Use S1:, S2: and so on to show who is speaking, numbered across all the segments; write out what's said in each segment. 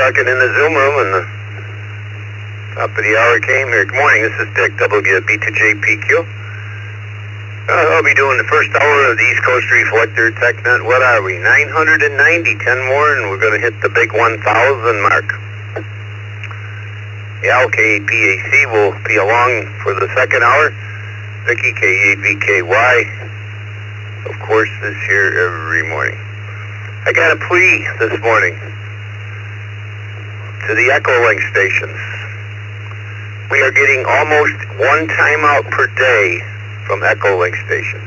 S1: talking in the Zoom room, and the top of the hour came here. Good morning, this is Dick, WB2JPQ. I'll be doing the first hour of the East Coast Reflector TechNet. What are we, 990, 10 more, and we're going to hit the big 1,000 mark. Al, KAPAC, will be along for the second hour. Vicky, KAVKY, of course, is here every morning. I got a plea this morning to the Echolink stations. We are getting almost one timeout per day from Echolink stations.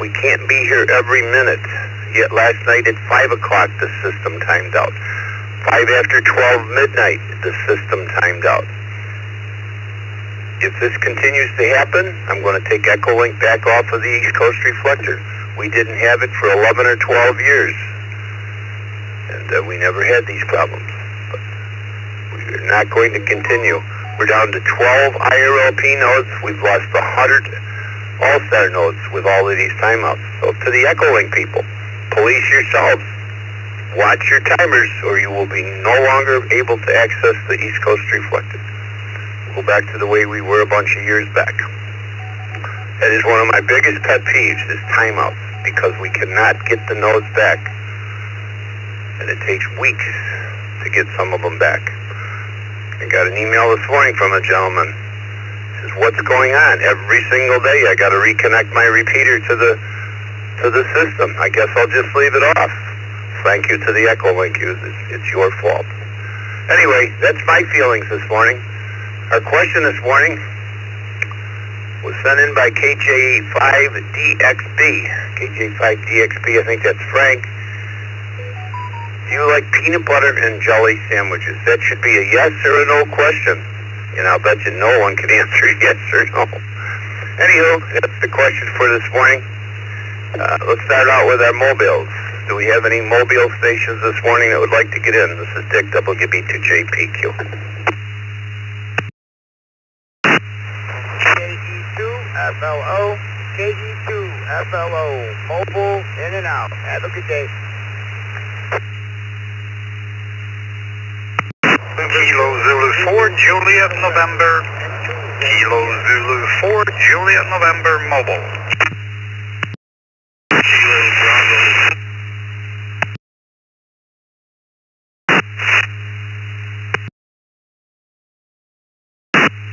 S1: We can't be here every minute. Yet last night at 5 o'clock the system timed out. 5 after 12 midnight the system timed out. If this continues to happen, I'm going to take Echolink back off of the East Coast Reflector. We didn't have it for 11 or 12 years. And we never had these problems. But we're not going to continue. We're down to 12 IRLP nodes. We've lost 100 All-Star nodes with all of these timeouts. So to the Echolink people, police yourselves. Watch your timers or you will be no longer able to access the East Coast Reflector. We'll go back to the way we were a bunch of years back. That is one of my biggest pet peeves is timeouts, because we cannot get the nodes back. And it takes weeks to get some of them back. I got an email this morning from a gentleman. He says, what's going on? Every single day I got to reconnect my repeater to the system. I guess I'll just leave it off. Thank you to the Echolink users. It's your fault. Anyway, that's my feelings this morning. Our question this morning was sent in by KJ5DXB. KJ5DXB, I think that's Frank. Do you like peanut butter and jelly sandwiches? That should be a yes or a no question. And I'll bet you no one can answer yes or no. Anywho, that's the question for this morning. Let's start out with our mobiles. Do we have any mobile stations this morning that would like to get in? This is Dick, WB2JPQ. KG2FLO, KG2FLO, mobile, in and out. Have a good day.
S2: Kilo Zulu 4, Juliet, November. Kilo Zulu 4, Juliet, November, mobile. Kilo Bravo.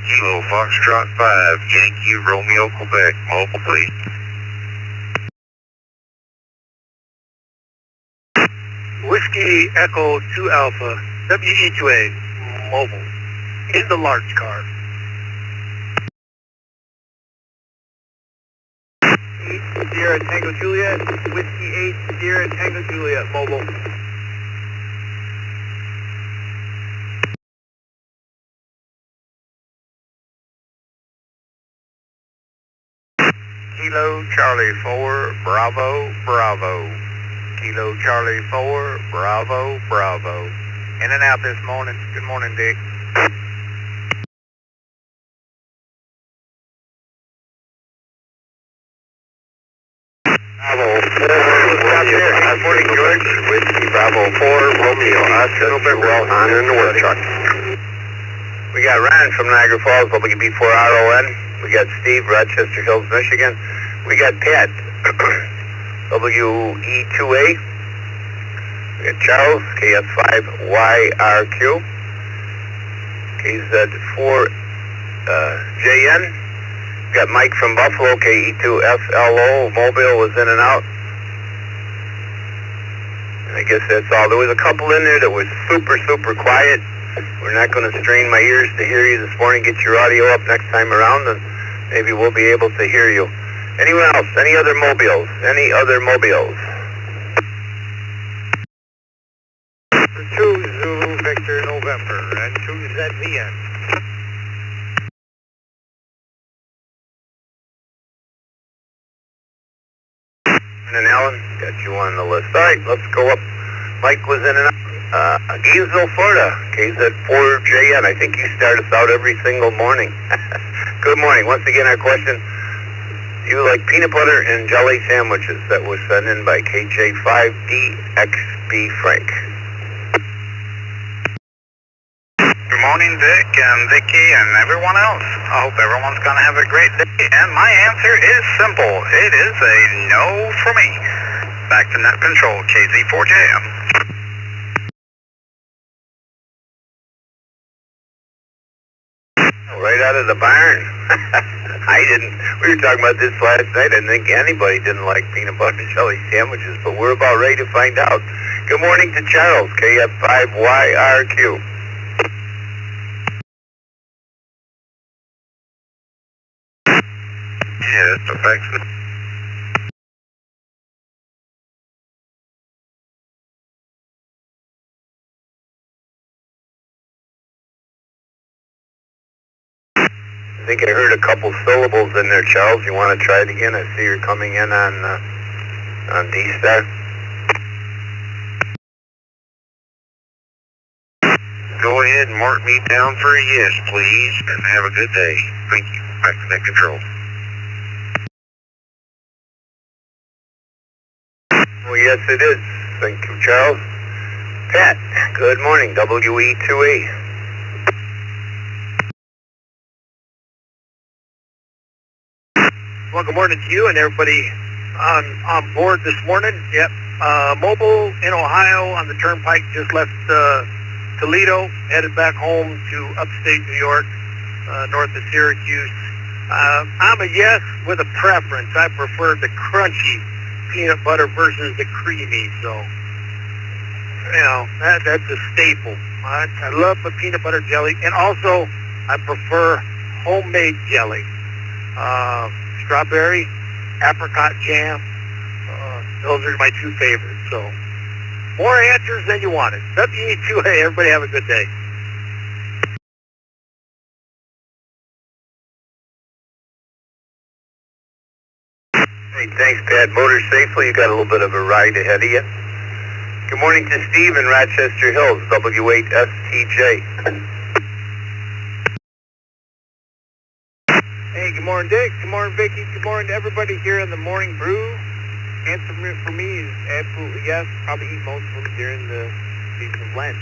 S2: Kilo Foxtrot 5, Yankee Romeo, Quebec, mobile please.
S3: Whiskey Echo 2 Alpha, WE2A, mobile, in the large car.
S1: 8 Sierra Tango Juliet, Whiskey 8 Sierra Tango Juliet, mobile.
S2: Kilo Charlie 4, Bravo, Bravo. Kilo Charlie 4, Bravo, Bravo. In and out this morning. Good morning, Dick.
S1: Bravo 4, good morning, George. Whiskey Bravo 4, Romeo, SWL on in the work truck. We got Ryan from Niagara Falls, WB4RON. We got Steve, Rochester Hills, Michigan. We got Pat, WE2A. We got Charles, KF5YRQ. KZ4JN. We got Mike from Buffalo, KE2FLO. Mobile was in and out. And I guess that's all. There was a couple in there that was super, super quiet. We're not going to strain my ears to hear you this morning. Get your audio up next time around, and maybe we'll be able to hear you. Anyone else? Any other mobiles? Any other mobiles?
S3: 2 Zulu Victor November and 2 ZVN.
S1: And Alan, got you on the list. All right, let's go up. Mike was in and out. Gainesville, Florida, KZ4JN. I think you start us out every single morning. Good morning. Once again, our question, do you like peanut butter and jelly sandwiches? That was sent in by KJ5DXB Frank.
S2: morning, Dick and Vicky and everyone else. I hope everyone's going to have a great day. And my answer is simple. It is a no for me. Back to net control, KZ4JM.
S1: Right out of the barn. We were talking about this last night. I didn't think anybody didn't like peanut butter and jelly sandwiches, but we're about ready to find out. Good morning to Charles, KF5YRQ.
S2: Yes, thanks.
S1: I think I heard a couple syllables in there, Charles. You want to try it again? I see you're coming in on D-Star.
S2: Go ahead and mark me down for a yes, please, and have a good day. Thank you. Back to net control.
S1: Oh, yes, it is. Thank you, Charles. Pat, good morning, WE2A.
S3: Well, good morning to you and everybody on board this morning. Yep. Mobile in Ohio on the turnpike, just left Toledo, headed back home to upstate New York, north of Syracuse. I'm a yes with a preference. I prefer the crunchy peanut butter versus the creamy. So, you know, that's a staple. I love the peanut butter jelly, and also I prefer homemade jelly. Strawberry, apricot jam, those are my two favorites. So, more answers than you wanted. WE2A, everybody have a good day.
S1: Hey, thanks, Pat. Motor safely. You got a little bit of a ride ahead of you. Good morning to Steve in Rochester Hills, W8STJ.
S3: Hey, good morning, Dick. Good morning, Vicky. Good morning to everybody here in the morning brew. Answer for me is absolutely yes. Probably eat most of them during the season of Lent.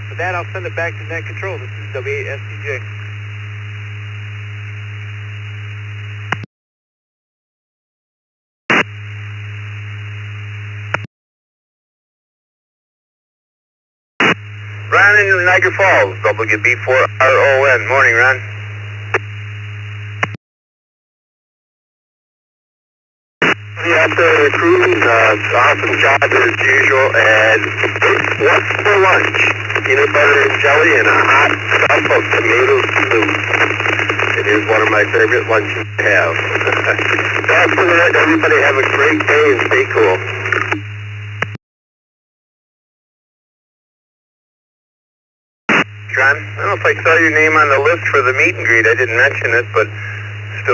S3: With that, I'll send it back to net control. This is W8STJ.
S1: Ron in Niagara Falls, WB4RON. Morning, Ron. After the cruise, awesome job as usual, and what's for lunch? Peanut butter and jelly and a hot cup of tomato soup. It is one of my favorite lunches to have. After that, everybody have a great day and stay cool. John, I don't know if I saw your name on the list for the meet and greet. I didn't mention it, but we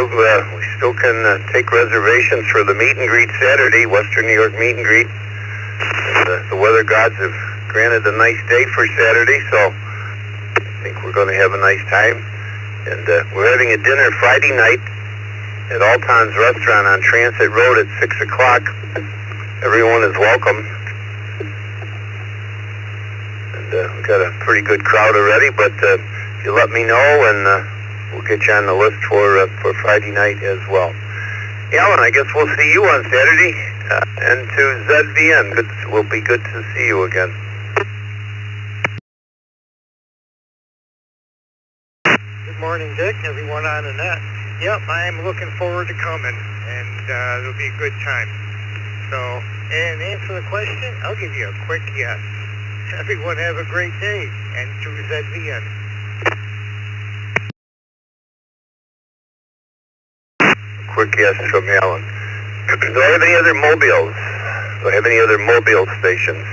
S1: still can take reservations for the meet and greet Saturday, Western New York meet and greet. And, the weather gods have granted a nice day for Saturday, so I think we're going to have a nice time. And we're having a dinner Friday night at Alton's Restaurant on Transit Road at 6 o'clock. Everyone is welcome. And we've got a pretty good crowd already, but if you let me know, and we'll get you on the list for Friday night as well. Alan, I guess we'll see you on Saturday. And to ZVN, will be good to see you again.
S3: Good morning, Dick. Everyone on the net. Yep, I am looking forward to coming, and it'll be a good time. So, and answer the question, I'll give you a quick yes. Everyone have a great day, and to ZVN.
S1: Quick yes from Alan. Do I have any other mobiles? Do I have any other mobile stations?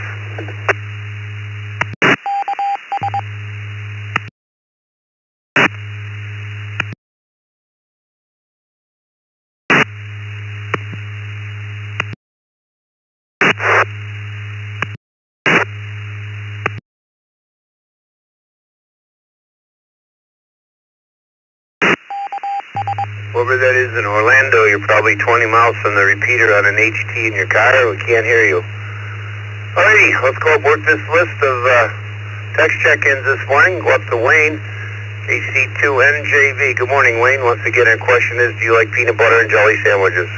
S1: Whoever that is in Orlando, you're probably 20 miles from the repeater on an HT in your car. We can't hear you. Alrighty, let's go work this list of text check-ins this morning. Go up to Wayne, KC2NJV. Good morning, Wayne. Once again, our question is, do you like peanut butter and jelly sandwiches?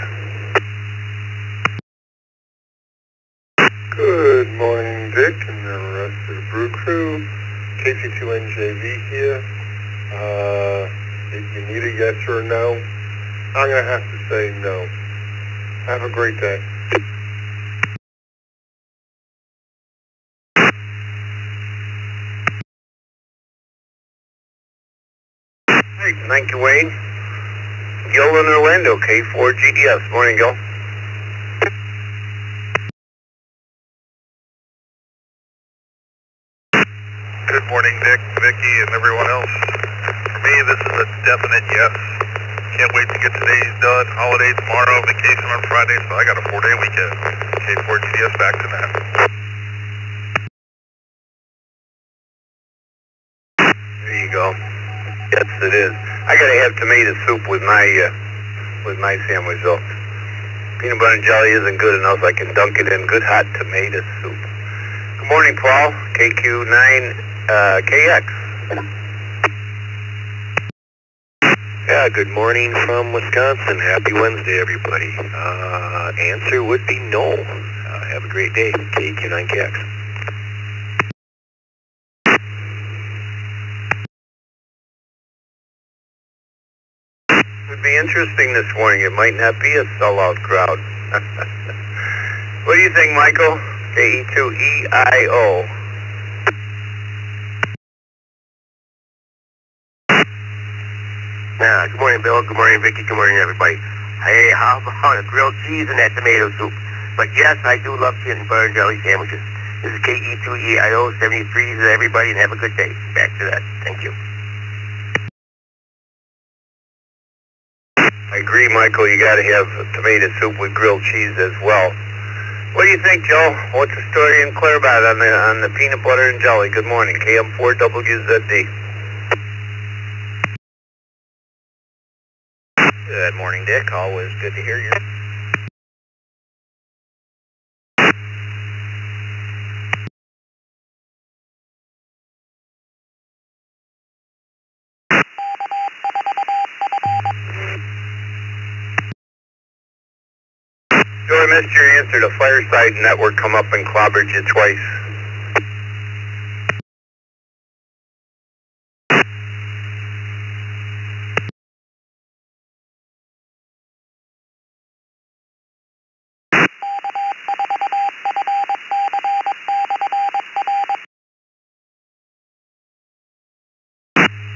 S4: Good morning, Dick, and the rest of the Brew crew. KC2NJV here. If you need a yes or a no, I'm going to have to say no. Have a great day.
S1: Hey, thank you, Wayne. Gil in Orlando, K4GDS. Morning, Gil.
S2: Good morning, Dick, Vicky, and everyone else. For me, this is a definite yes. Can't wait to get today's done. Holiday tomorrow, vacation on Friday, so I got a 4-day weekend. K4GDS back to that.
S1: There you go. Yes, it is. I gotta have tomato soup with my sandwich, though. Peanut butter and jelly isn't good enough. I can dunk it in good hot tomato soup. Good morning, Paul. KQ9KX.
S4: Yeah, good morning from Wisconsin. Happy Wednesday, everybody. Answer would be no. Have a great day. KQ9KX.
S1: It would be interesting this morning. It might not be a sellout crowd. What do you think, Michael? KE2EIO.
S4: Good morning, Bill. Good morning, Vicky. Good morning, everybody. Hey, how about a grilled cheese and that tomato soup? But yes, I do love peanut butter and jelly sandwiches. This is KE2EIO 73 to everybody, and have a good day. Back to that. Thank you.
S1: I agree, Michael. You got to have tomato soup with grilled cheese as well. What do you think, Joe? What's the story in Claremont on the peanut butter and jelly? Good morning, KM4WZD.
S4: Good morning, Dick. Always good to hear you.
S1: Joe, I missed your answer. The Fireside Network come up and clobbered you twice.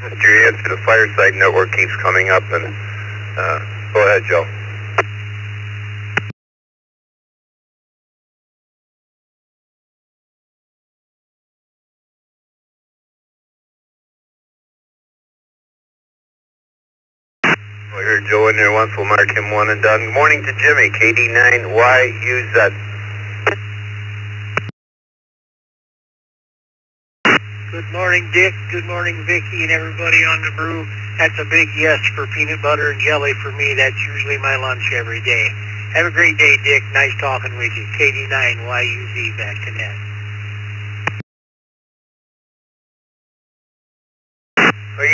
S1: Missed your answer. The Fireside Network keeps coming up, and go ahead, Joe. I heard Joe in there once. We'll mark him one and done. Good morning to Jimmy, KD9YUZ.
S3: Good morning, Dick. Good morning, Vicky, and everybody on the Brew. That's a big yes for peanut butter and jelly for me. That's usually my lunch every day. Have a great day, Dick. Nice talking with you. KD9YUZ back to net.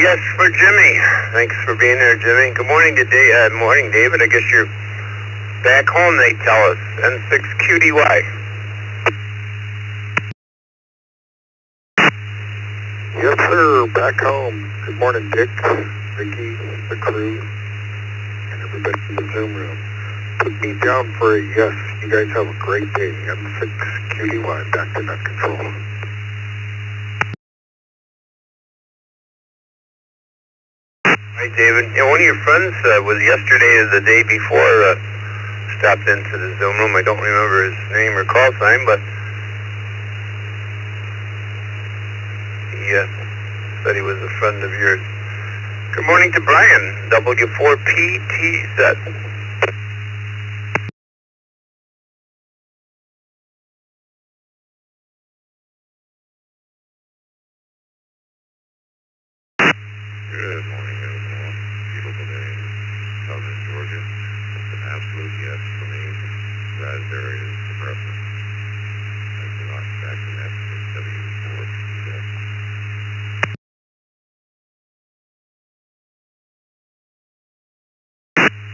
S1: Yes, for Jimmy. Thanks for being there, Jimmy. Good morning today. Morning, David. I guess you're back home, they tell us. N6QDY.
S4: Yes, sir. Back home. Good morning, Dick, Vicky, the crew, and everybody in the Zoom room. Put me down for a yes. You guys have a great day. M6QDY, back to net control.
S1: Hi, David. Yeah, one of your friends was yesterday or the day before stopped into the Zoom room. I don't remember his name or call sign, but he said he was a friend of yours. Good morning to Brian, W4PTZ.
S4: Good morning, everyone. Beautiful day in southern Georgia. It's an absolute yes for me. Raspberry is the preference. Thanks a lot. Back to that W4.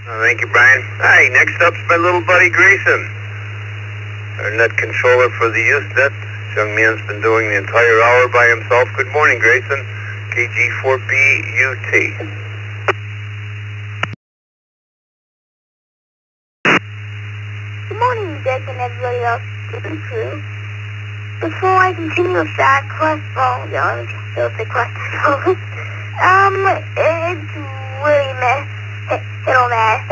S1: Thank you, Brian. Hi, next up's my little buddy Grayson, our net controller for the youth net. This young man's been doing the entire hour by himself. Good morning, Grayson. KG4BUT.
S5: Good morning, Dick, and everybody else to the crew. Before I continue with that question, well, no, still the question. It's really hit or miss.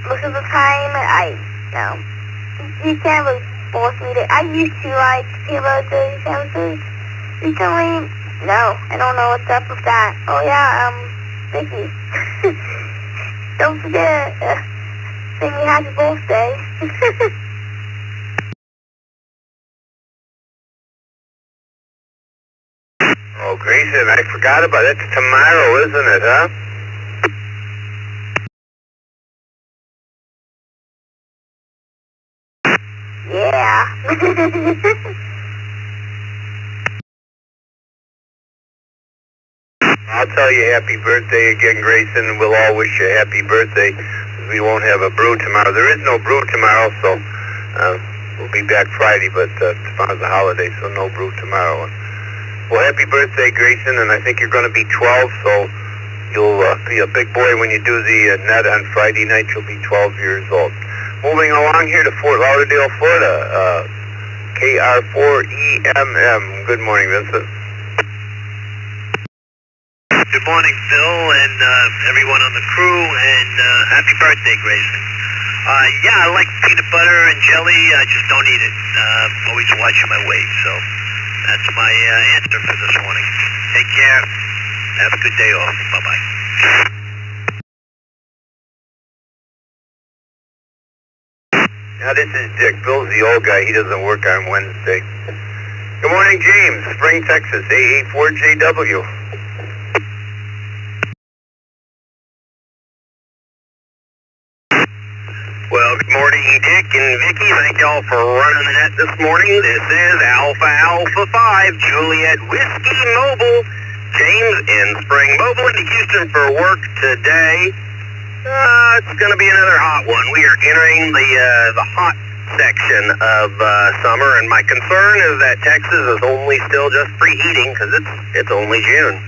S5: Most of the time, you can't really force me to. I used to like peanut butter sandwiches. Recently, no, I don't know what's up with that. Oh yeah, Vicky. Don't forget, sing me happy birthday.
S1: Oh, Grayson, I forgot about it. It's tomorrow, isn't it, huh?
S5: Yeah.
S1: I'll tell you happy birthday again, Grayson. We'll all wish you a happy birthday. We won't have a brew tomorrow. There is no brew tomorrow, so we'll be back Friday, but tomorrow's a holiday, so no brew tomorrow. Well, happy birthday, Grayson, and I think you're going to be 12, so you'll be a big boy when you do the net on Friday night. You'll be 12 years old. Moving along here to Fort Lauderdale, Florida, KR4EMM. Good morning, Vincent.
S3: Good morning, Phil, and everyone on the crew, and happy birthday, Grayson. Yeah, I like peanut butter and jelly. I just don't eat it. Always watching my weight, so that's my answer for this morning. Take care. Have a good day off. Bye-bye.
S1: Now, this is Dick. Bill's the old guy. He doesn't work on Wednesday. Good morning, James. Spring, Texas, A84JW.
S3: Well, good morning, Dick and Vicky. Thank y'all for running the net this morning. This is Alpha 5, Juliet Whiskey Mobile. James in Spring, Mobile into Houston for work today. It's going to be another hot one. We are entering the hot section of summer, and my concern is that Texas is only still just preheating because it's only June.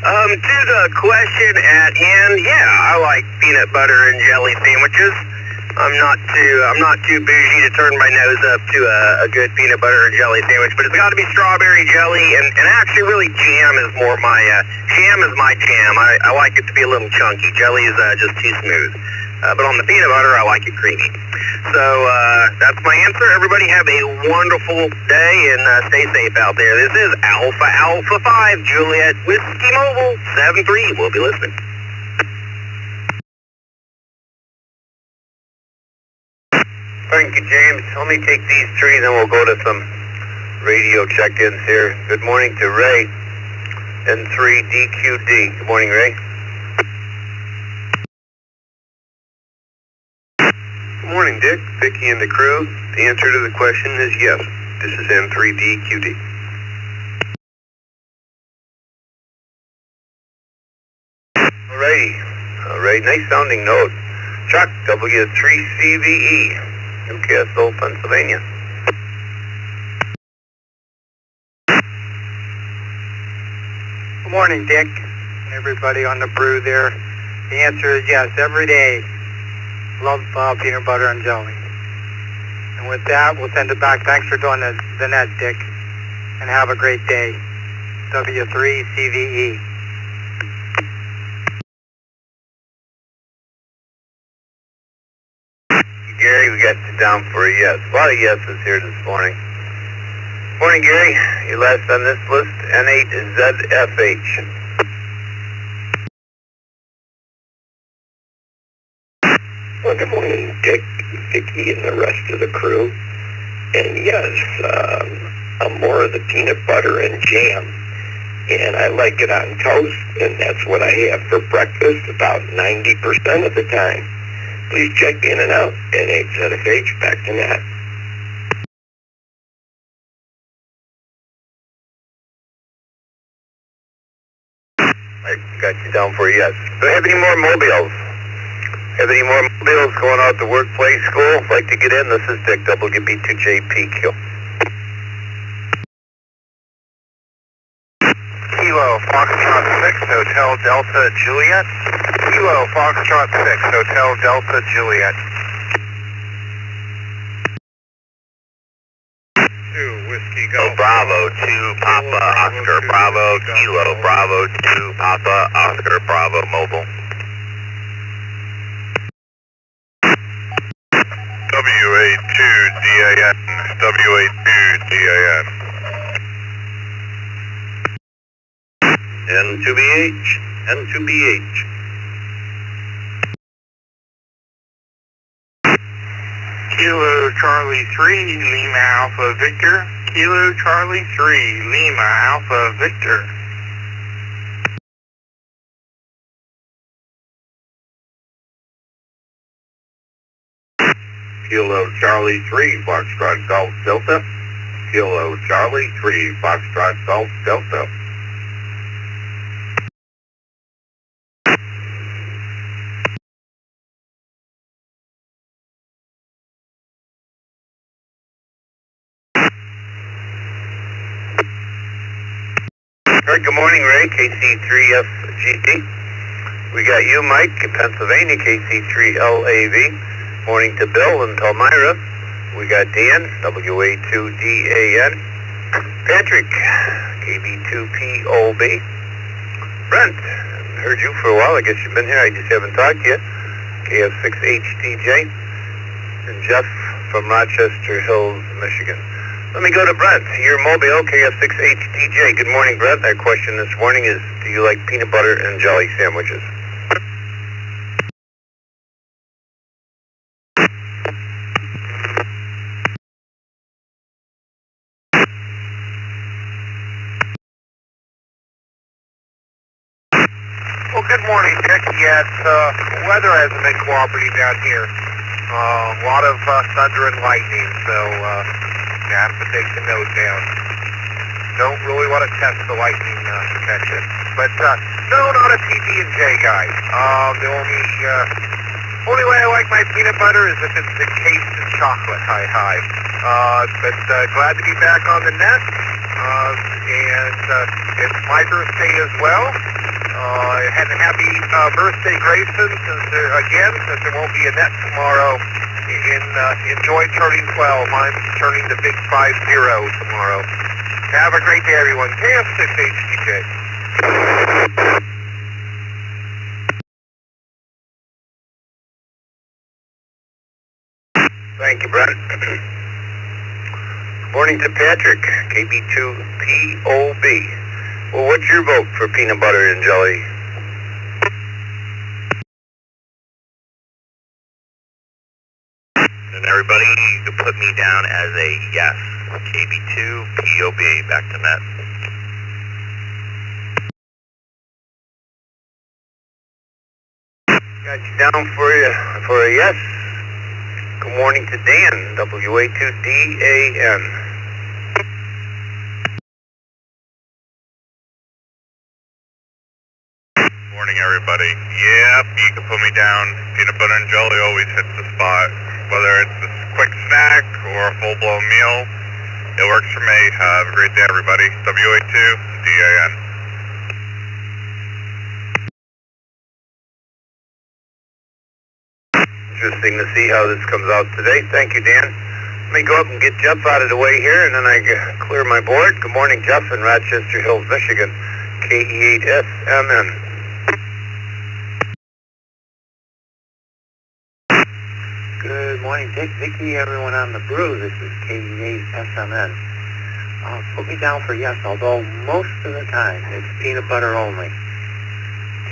S3: To the question at hand, yeah, I like peanut butter and jelly sandwiches. I'm not too bougie to turn my nose up to a good peanut butter and jelly sandwich, but it's got to be strawberry jelly, and actually really jam is more my jam is my jam. I like it to be a little chunky. Jelly is just too smooth. But on the peanut butter, I like it creamy. So that's my answer. Everybody have a wonderful day and stay safe out there. This is Alpha 5, Juliet Whiskey Mobile 73. We'll be listening.
S1: Thank you, James. Let me take these three, then we'll go to some radio check-ins here. Good morning to Ray, N3DQD. Good morning, Ray.
S2: Good morning, Dick, Vicky, and the crew. The answer to the question is yes. This is N3DQD.
S1: Alrighty. Nice sounding note. Chuck, W3CVE, Newcastle, Pennsylvania.
S6: Good morning, Dick, and everybody on the brew there. The answer is yes, every day. Love peanut butter and jelly. And with that, we'll send it back. Thanks for doing the net, Dick, and have a great day. W3CVE.
S1: Gary, we got you down for a yes. A lot of yeses here this morning. Morning, Gary. You're last on this list, N8ZFH.
S7: Well, good morning, Dick, Vicky, and the rest of the crew. And yes, I'm more of the peanut butter and jam. And I like it on toast, and that's what I have for breakfast about 90% of the time. Please check in and out. N8ZFH, back to net.
S1: I got you down for a yes. Do we have any more mobiles? Have any more mobiles going out to work, play, school? Like to get in? This is Dick, WB2JPQ.
S2: Kilo Foxtrot 6, Hotel Delta Juliet. Kilo Foxtrot 6, Hotel Delta Juliet. 2 Whiskey Golf.
S1: Bravo 2 Papa Oscar Bravo Kilo Bravo 2 Papa Oscar Bravo Mobile.
S2: WA2DAN. WA2DAN.
S1: N2BH. N2BH.
S2: Kilo Charlie 3 Lima Alpha Victor. Kilo Charlie 3 Lima Alpha Victor.
S1: Kilo Charlie 3 Foxtrot Golf Delta. Kilo Charlie 3 Foxtrot Golf Delta. Alright, good morning, Ray, KC3FGT. We got you, Mike, in Pennsylvania, KC3LAV. Morning to Bill in Palmyra. We got Dan, WA2DAN. Patrick, KB2POB. Brent, heard you for a while. I guess you've been here. I just haven't talked to you. KF6HTJ. And Jeff from Rochester Hills, Michigan. Let me go to Brent. You're Mobile, KF6HTJ. Good morning, Brent. Our question this morning is, do you like peanut butter and jelly sandwiches?
S2: Well, good morning, Dick. Yes, weather hasn't been cooperating down here. A lot of thunder and lightning, so you have to take the nose down. Don't really want to test the lightning detection. But no, not a PB&J guy. The only way I like my peanut butter is if it's encased in chocolate. Hi. But glad to be back on the net. And it's my birthday as well. And happy birthday, Grayson, since there won't be a net tomorrow. Enjoy turning 12. I'm turning the big 50 tomorrow. Have a great day, everyone. KF6HTJ.
S1: Thank you, Brent. Morning to Patrick, KB2POB. Well, what's your vote for peanut butter and jelly? And everybody, you can put me down as a yes. KB2POB, back to net. Got you down for a yes. Good morning to Dan, WA2DAN.
S2: Morning, everybody. Yep, you can put me down. Peanut butter and jelly always hits the spot. Whether it's a quick snack or a full-blown meal, it works for me. Have a great day, everybody. WA2DAN.
S1: Interesting to see how this comes out today. Thank you, Dan. Let me go up and get Jeff out of the way here, and then I clear my board. Good morning, Jeff in Rochester Hills, Michigan. KE8SMN.
S6: Good morning, Dick, Vicky, everyone on the Brew. This is KE8SMN. Put me down for yes, although most of the time it's peanut butter only.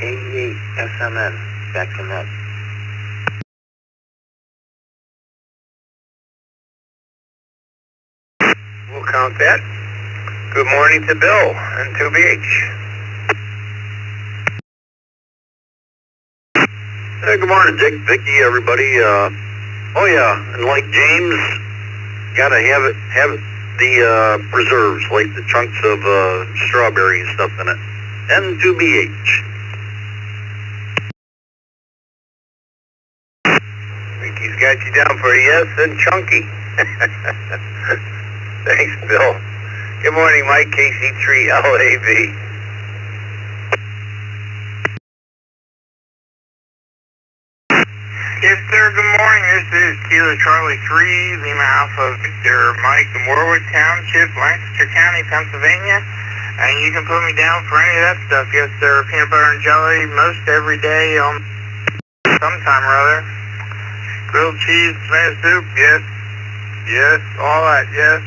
S6: KE8SMN. Back to net.
S1: We'll count that. Good morning to Bill and 2BH. Hey, good morning, Dick, Vicky, everybody. Oh yeah, and like James, gotta have the preserves, like the chunks of strawberry and stuff in it. And 2BH. got you down for a yes and chunky. Thanks, Bill. Good morning, Mike, KC3 LAV.
S3: Yes, sir. Good morning. This is Kilo Charlie 3, Lima Alpha Victor Mike, Warwick Township, Lancaster County, Pennsylvania. And you can put me down for any of that stuff. Yes, sir. Peanut butter and jelly most every day, sometime or other. Grilled cheese, tomato soup, yes. Yes, all that, yes.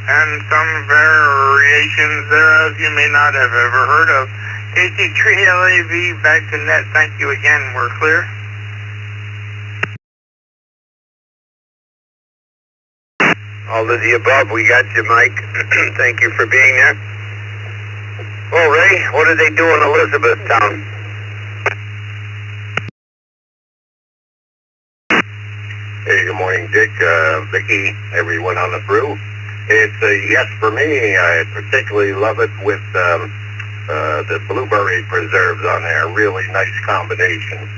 S3: And some variations thereof you may not have ever heard of. KC3 LAV, back to net. Thank you again. We're clear.
S1: All of the above, we got you, Mike. Thank you for being there. Well, Ray, what do they do in Elizabethtown?
S7: Hey, good morning, Dick, Vicky, everyone on the Brew. It's a yes for me. I particularly love it with the blueberry preserves on there. Really nice combination.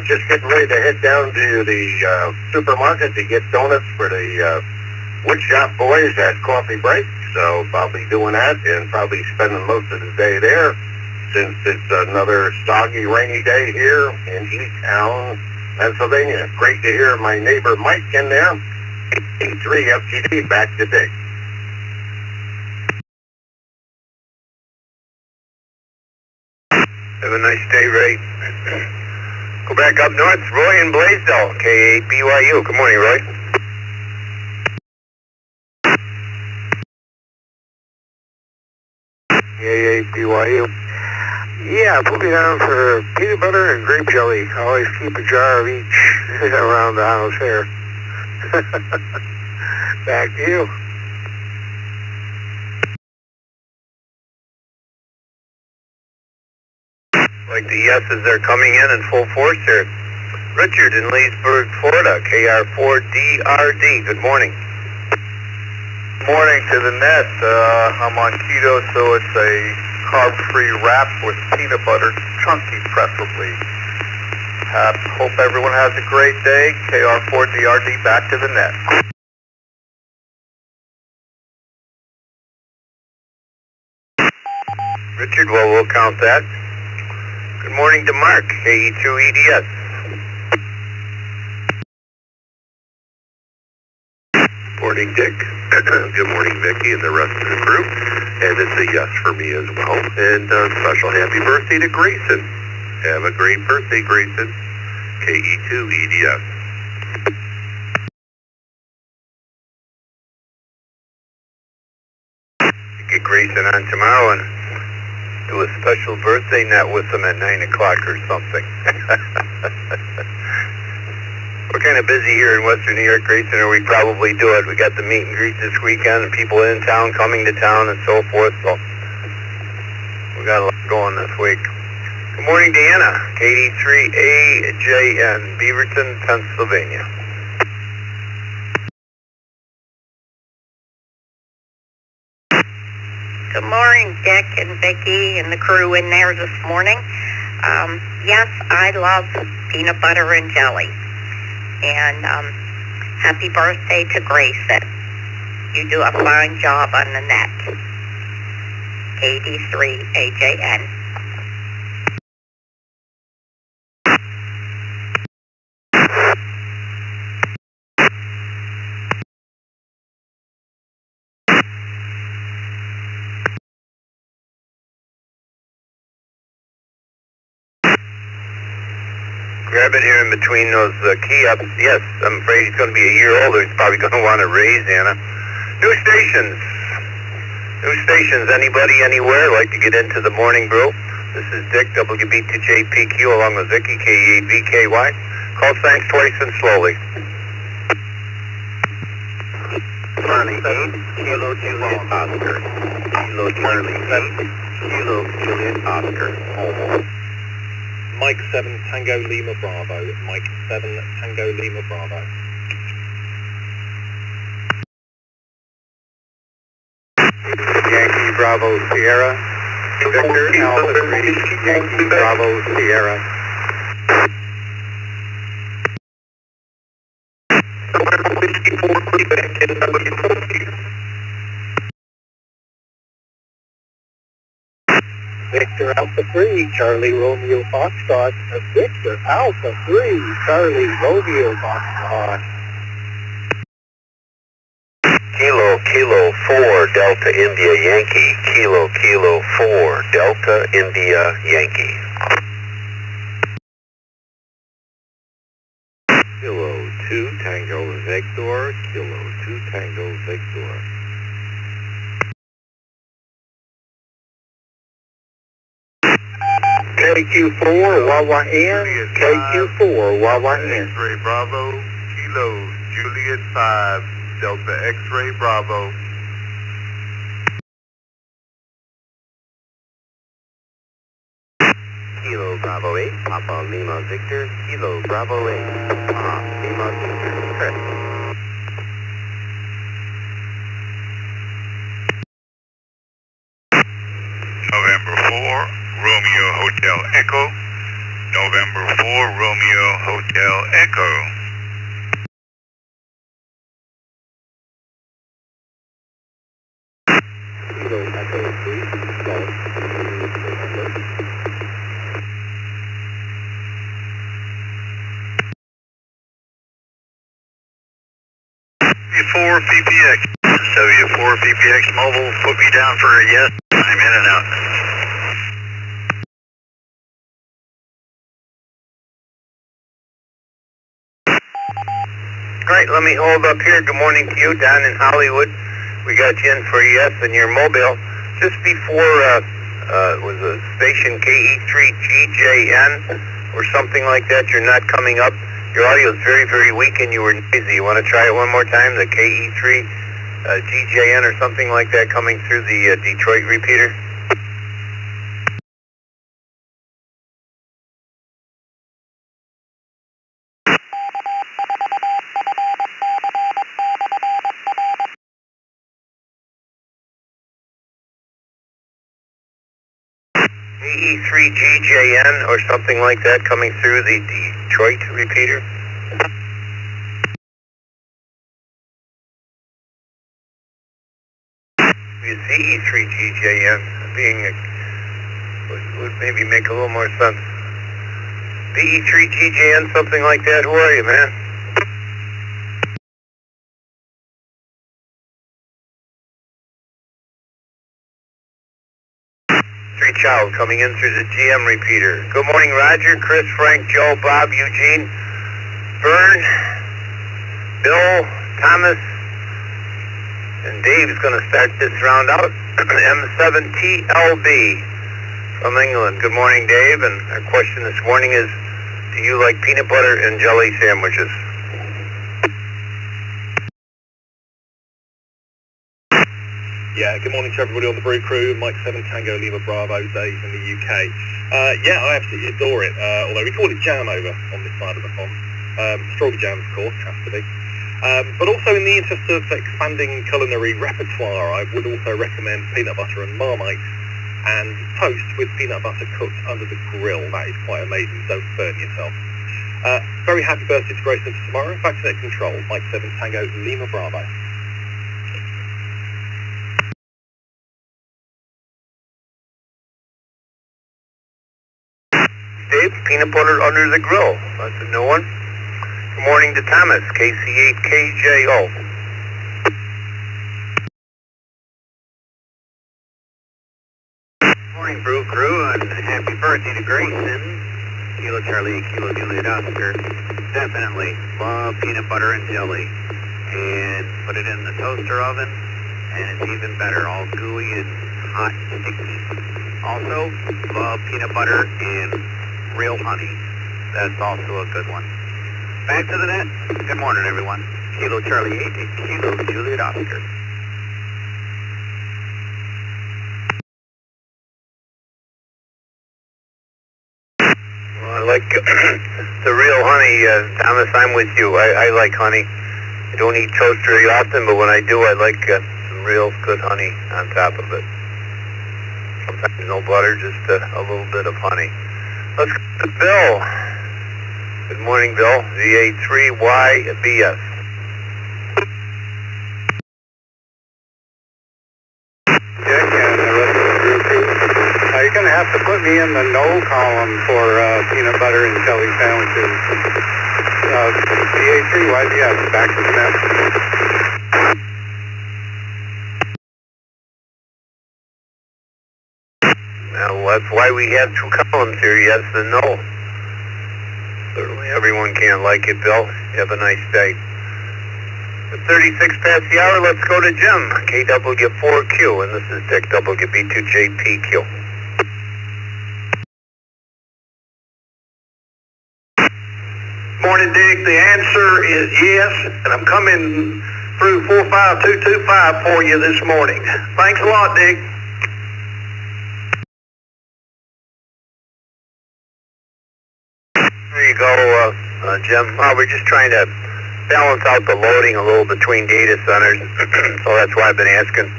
S7: Just getting ready to head down to the supermarket to get donuts for the wood shop boys at coffee break. So I'll be doing that and probably spending most of the day there since it's another soggy, rainy day here in Easttown, Pennsylvania. Great to hear my neighbor Mike in there. 3 FGD, back to Dick.
S1: Have a nice day, Ray. Go back up north, Roy in Blaisdell, KA-BYU. Good morning, Roy.
S4: KA-BYU. Yeah, put me down for peanut butter and grape jelly. I always keep a jar of each around the house here. Back to you.
S1: Like the yeses are coming in full force here. Richard in Leesburg, Florida, KR4DRD. Good morning.
S2: Morning to the net. I'm on keto, so it's a carb-free wrap with peanut butter, chunky preferably. Hope everyone has a great day. KR4DRD, back to the net.
S1: Richard, well, we'll count that. Good morning to Mark, KE2EDS.
S7: Morning, Dick. Good morning, Vicky, and the rest of the crew. And it's a yes for me as well. And special happy birthday to Grayson. Have a great birthday, Grayson. KE2EDS.
S1: Get Grayson on tomorrow and do a special birthday net with him at 9 o'clock or something. We're kind of busy here in Western New York, Grayson, or we probably do it. We got the meet and greet this weekend, and people in town coming to town and so forth, so we got a lot going this week. Good morning, Deanna, KD3AJN, Beaverton, Pennsylvania.
S8: Good morning, Dick and Vicky and the crew in there this morning. Yes, I love peanut butter and jelly. And happy birthday to Grayson. You do a fine job on the net. KD3AJN.
S1: Grab it here in between those key ups. Yes, I'm afraid he's going to be a year older. He's probably going to want to raise, Anna. New stations. New stations. Anybody, anywhere, like to get into the morning brew? This is Dick, WB2JPQ, along with Vicky, KEVKY. Call signs twice and slowly.
S7: Charlie 8, Kilo Juliet Oscar. Kilo Charlie 8, Kilo Juliet Oscar. Homo.
S9: Mike 7 Tango Lima Bravo. Mike 7 Tango Lima Bravo.
S4: Yankee Bravo Sierra. Victor Alpha 3. Yankee Bravo Sierra.
S6: Victor Alpha 3, Charlie Romeo Foxtrot. Victor Alpha 3, Charlie Romeo Foxtrot.
S1: Kilo 4 Delta India Yankee. Kilo 4 Delta India Yankee. Kilo 2 Tango Victor. Kilo 2 Tango Victor.
S6: KQ4 Wawa N. KQ4 Wawa N.
S2: X-Ray Bravo, Kilo Juliet 5, Delta X-Ray Bravo.
S1: Kilo Bravo 8 Papa Lima Victor. Kilo Bravo 8 Papa Lima Victor. Correct.
S2: November 4, Romeo Hotel Echo. November 4, Romeo Hotel Echo.
S1: Kilo Echo 3 Golf.
S2: W4 PPX. W4 PPX Mobile, put me down for a yes. I'm in and out.
S1: All right, let me hold up here. Good morning to you down in Hollywood. We got you in for a yes in your mobile. Just before, was a station KE3GJN or something like that. You're not coming up. Your audio is very, very weak and you were noisy. You want to try it one more time? The KE3GJN or something like that coming through the Detroit repeater? KE3GJN or something like that coming through the Detroit repeater? CE3GJN being would maybe make a little more sense. BE3GJN, something like that. Who are you, man? Three Child coming in through the GM repeater. Good morning, Roger, Chris, Frank, Joe, Bob, Eugene, Vern, Bill, Thomas, and Dave's going to start this round out. M7TLB from England. Good morning, Dave. And our question this morning is, do you like peanut butter and jelly sandwiches?
S9: Yeah, good morning to everybody on the Brew crew. Mike 7 Tango Lima Bravo, Dave in the UK. Yeah, I absolutely adore it, although we call it jam over on this side of the pond. Strawberry jam, of course, has to be. But also in the interest of expanding culinary repertoire, I would also recommend peanut butter and Marmite and toast with peanut butter cooked under the grill. That is quite amazing, don't burn yourself. Very happy birthday to Grayson tomorrow. Back to net control, Mike 7 Tango Lima Bravo.
S1: Dave, peanut butter under the grill. That's a new one. Good morning to Thomas, KC8KJO.
S3: Morning, Brew crew, and happy birthday to Grayson. Kilo Charlie, Kilo Juliet Oscar. Definitely love peanut butter and jelly. And put it in the toaster oven, and it's even better, all gooey and hot and sticky. Also, love peanut butter and real honey. That's also a good one. Back to the net. Good morning, everyone. Kilo Charlie 8 and Kilo Juliet Oscar.
S1: Well, I like the real honey, Thomas. I'm with you. I like honey. I don't eat toast very often, but when I do, I like some real good honey on top of it. Sometimes no butter, just a little bit of honey. Let's go to Bill. Good morning, Bill. VA3YBS.
S6: Dick and the rest of the Brew crew. You're going to have to put me in the no column for peanut butter and jelly sandwiches. BA3, why do you have the back of the net?
S1: Well, that's why we have two columns here, yes and no. Certainly everyone can't like it, Bill. Have a nice day. At 36 past the hour, let's go to Jim. KW4Q, and this is Dick WB2JPQ.
S3: Morning, Dick. The answer is yes, and I'm coming through 45225 for you this morning. Thanks a lot, Dick.
S1: There you go, Jim. We're just trying to balance out the loading a little between data centers, so that's why I've been asking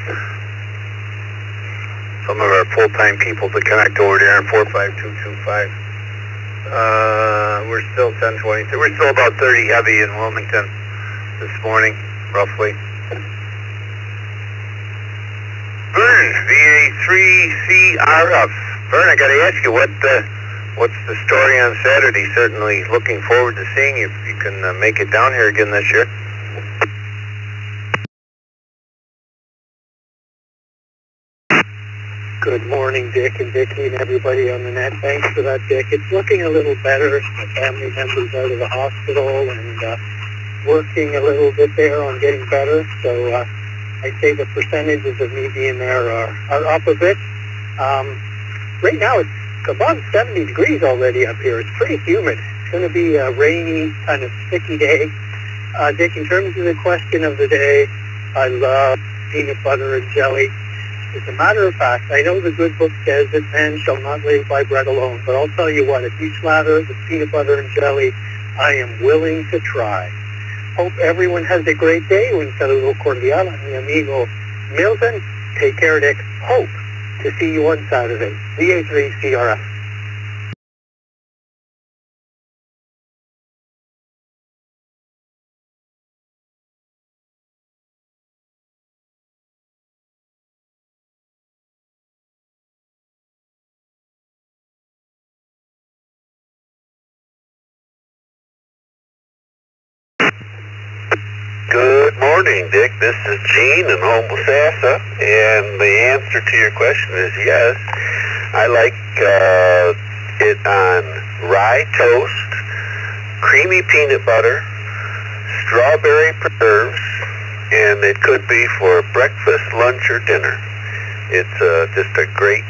S1: some of our full-time people to connect over there on 45225. We're still 1023. We're still about 30 heavy in Wilmington this morning, roughly. Vern, VA3CRF. Vern, I got to ask you, what's the story on Saturday? Certainly looking forward to seeing you if you can make it down here again this year.
S6: Good morning, Dick and Vicki and everybody on the net. Thanks for that, Dick. It's looking a little better. My family members out of the hospital and working a little bit there on getting better. So I'd say the percentages of me being there are up a bit. Right now it's above 70 degrees already up here. It's pretty humid. It's going to be a rainy, kind of sticky day. Dick, in terms of the question of the day, I love peanut butter and jelly. As a matter of fact, I know the good book says that man shall not live by bread alone, but I'll tell you what, if you slather it with peanut butter and jelly, I am willing to try. Hope everyone has a great day. Un saludo cordial a mi amigo Milton. Take care, Dick. Hope to see you on Saturday. VA3CRF.
S1: Good morning, Dick. This is Gene in Homosassa, and the answer to your question is yes. I like it on rye toast, creamy peanut butter, strawberry preserves, and it could be for breakfast, lunch, or dinner. It's just a great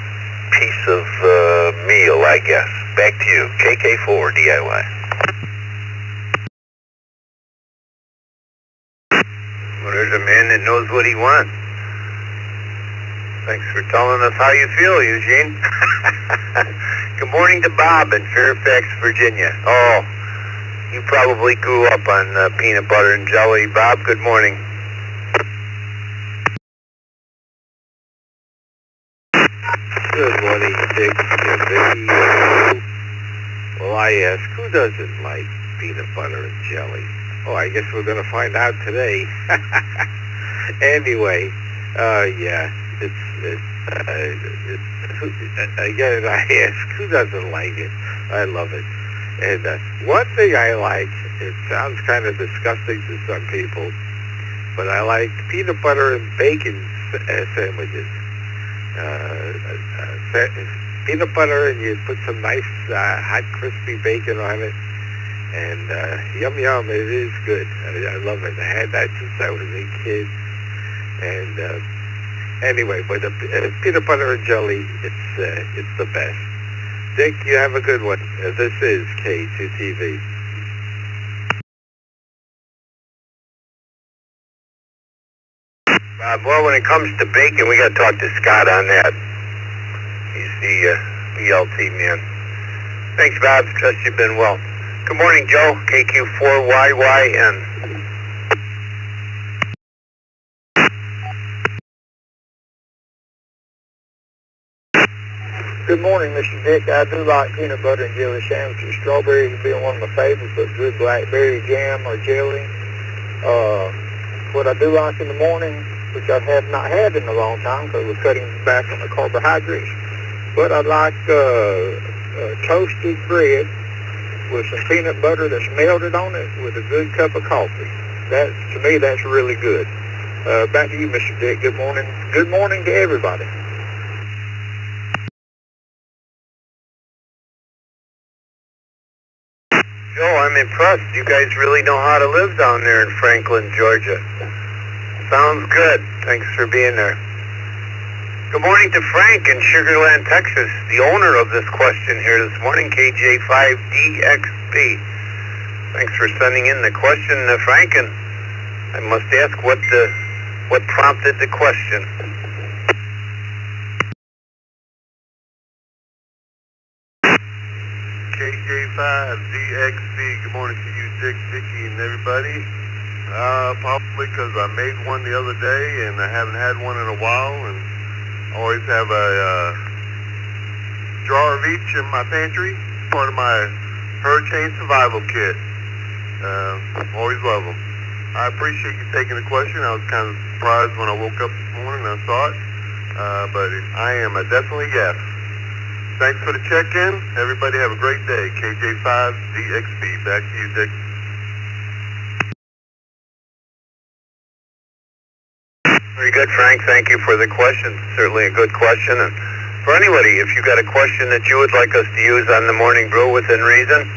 S1: piece of meal, I guess. Back to you, KK4 DIY. Well, there's a man that knows what he wants. Thanks for telling us how you feel, Eugene. Good morning to Bob in Fairfax, Virginia. Oh, you probably grew up on peanut butter and jelly. Bob, good morning. Good morning, Dick and Vicky. Well, I ask, who doesn't like peanut butter and jelly? Oh, I guess we're going to find out today. Anyway, yeah, again, I ask, who doesn't like it? I love it. And one thing I like, it sounds kind of disgusting to some people, but I like peanut butter and bacon sandwiches. Peanut butter, and you put some nice hot crispy bacon on it. And yum yum, it is good. I love it. I had that since I was a kid. And anyway, but peanut butter and jelly, it's the best. Dick, you have a good one. This is K2TV. Well, when it comes to bacon, we got to talk to Scott on that. He's the BLT man. Thanks, Bob. Trust you've been well. Good morning, Joe. KQ4YYN.
S6: Good morning, Mr. Dick. I do like peanut butter and jelly sandwiches. Strawberries being one of my favorites, but good blackberry jam or jelly. What I do like in the morning, which I have not had in a long time because we're cutting back on the carbohydrates,
S4: but I'd like toasted bread with some peanut butter that's melted on it with a good cup of coffee. That, to me, that's really good. Back to you, Mr. Dick. Good morning. Good morning to everybody.
S1: Joe, I'm impressed. You guys really know how to live down there in Franklin, Georgia. Sounds good. Thanks for being there. Good morning to Frank in Sugar Land, Texas, the owner of this question here this morning, KJ5DXB. Thanks for sending in the question, Frank, and I must ask what prompted the question.
S2: KJ5DXB, good morning to you, Dick, Vicky, and everybody. Probably because I made one the other day and I haven't had one in a while, and always have a jar of each in my pantry, part of my hurricane survival kit. Always love them. I appreciate you taking the question. I was kind of surprised when I woke up this morning and I saw it, but I am a definitely yes. Thanks for the check-in. Everybody have a great day. KJ5DXB. Back to you, Dick.
S1: Very good, Frank. Thank you for the question. Certainly a good question. And for anybody, if you got a question that you would like us to use on the Morning Brew within reason,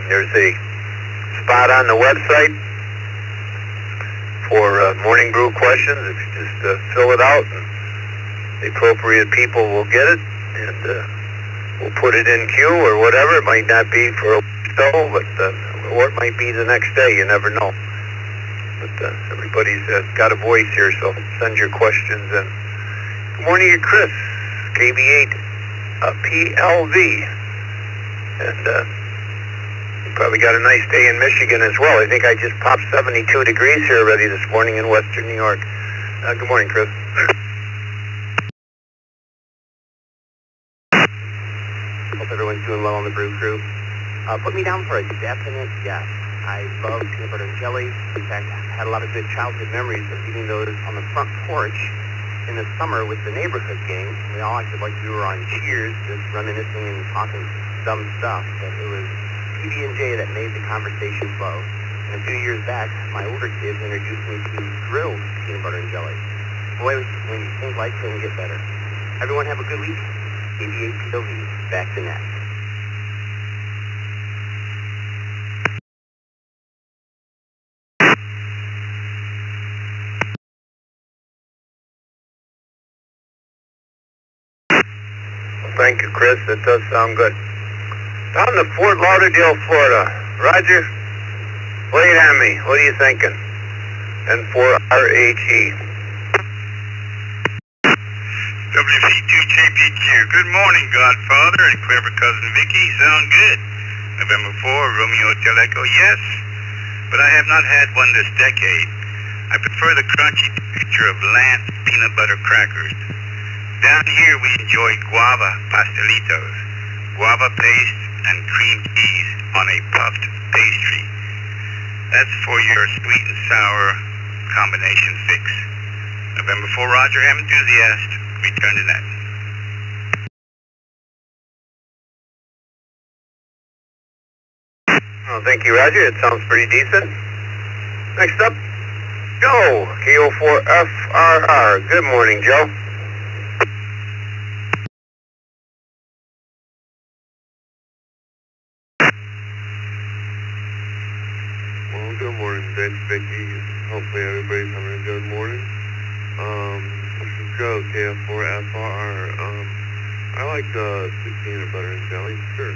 S1: there's a spot on the website for Morning Brew questions. If you just fill it out, and the appropriate people will get it, and we'll put it in queue or whatever. It might not be for a show, but or it might be the next day. You never know. But everybody's got a voice here, so send your questions in. Good morning to Chris, KB8 PLV. And you probably got a nice day in Michigan as well. I think I just popped 72 degrees here already this morning in western New York. Good morning, Chris.
S10: Hope everyone's doing well on the Brew Crew. Put me down for a definite yes. I love peanut butter and jelly. In fact, I had a lot of good childhood memories of eating those on the front porch in the summer with the neighborhood gang. We all acted like we were on Cheers, just reminiscing and talking dumb stuff. But it was PB&J that made the conversation flow. And a few years back, my older kids introduced me to grilled peanut butter and jelly. Boy, when you think life couldn't get better. Everyone have a good week. KB8 PLV, back to net.
S1: Thank you, Chris. That does sound good. Down to Fort Lauderdale, Florida. Roger, lay it on me. What are you thinking? And for RHE.
S11: WC2JPQ. Good morning, Godfather and clever cousin Vicky. Sound good. November 4, Romeo Hotel Echo. Yes, but I have not had one this decade. I prefer the crunchy texture of Lance peanut butter crackers. Down here we enjoy guava pastelitos, guava paste and cream cheese on a puffed pastry. That's for your sweet and sour combination fix. November 4, Roger, ham enthusiast, return to net.
S1: Oh, thank you, Roger. It sounds pretty decent. Next up, Joe, KO4FRR. Good morning, Joe.
S2: Well, good morning, Dick, Vicky. Hopefully everybody's having a good morning. This is Joe, KF4FR. I like sweet peanut butter and jelly, sure.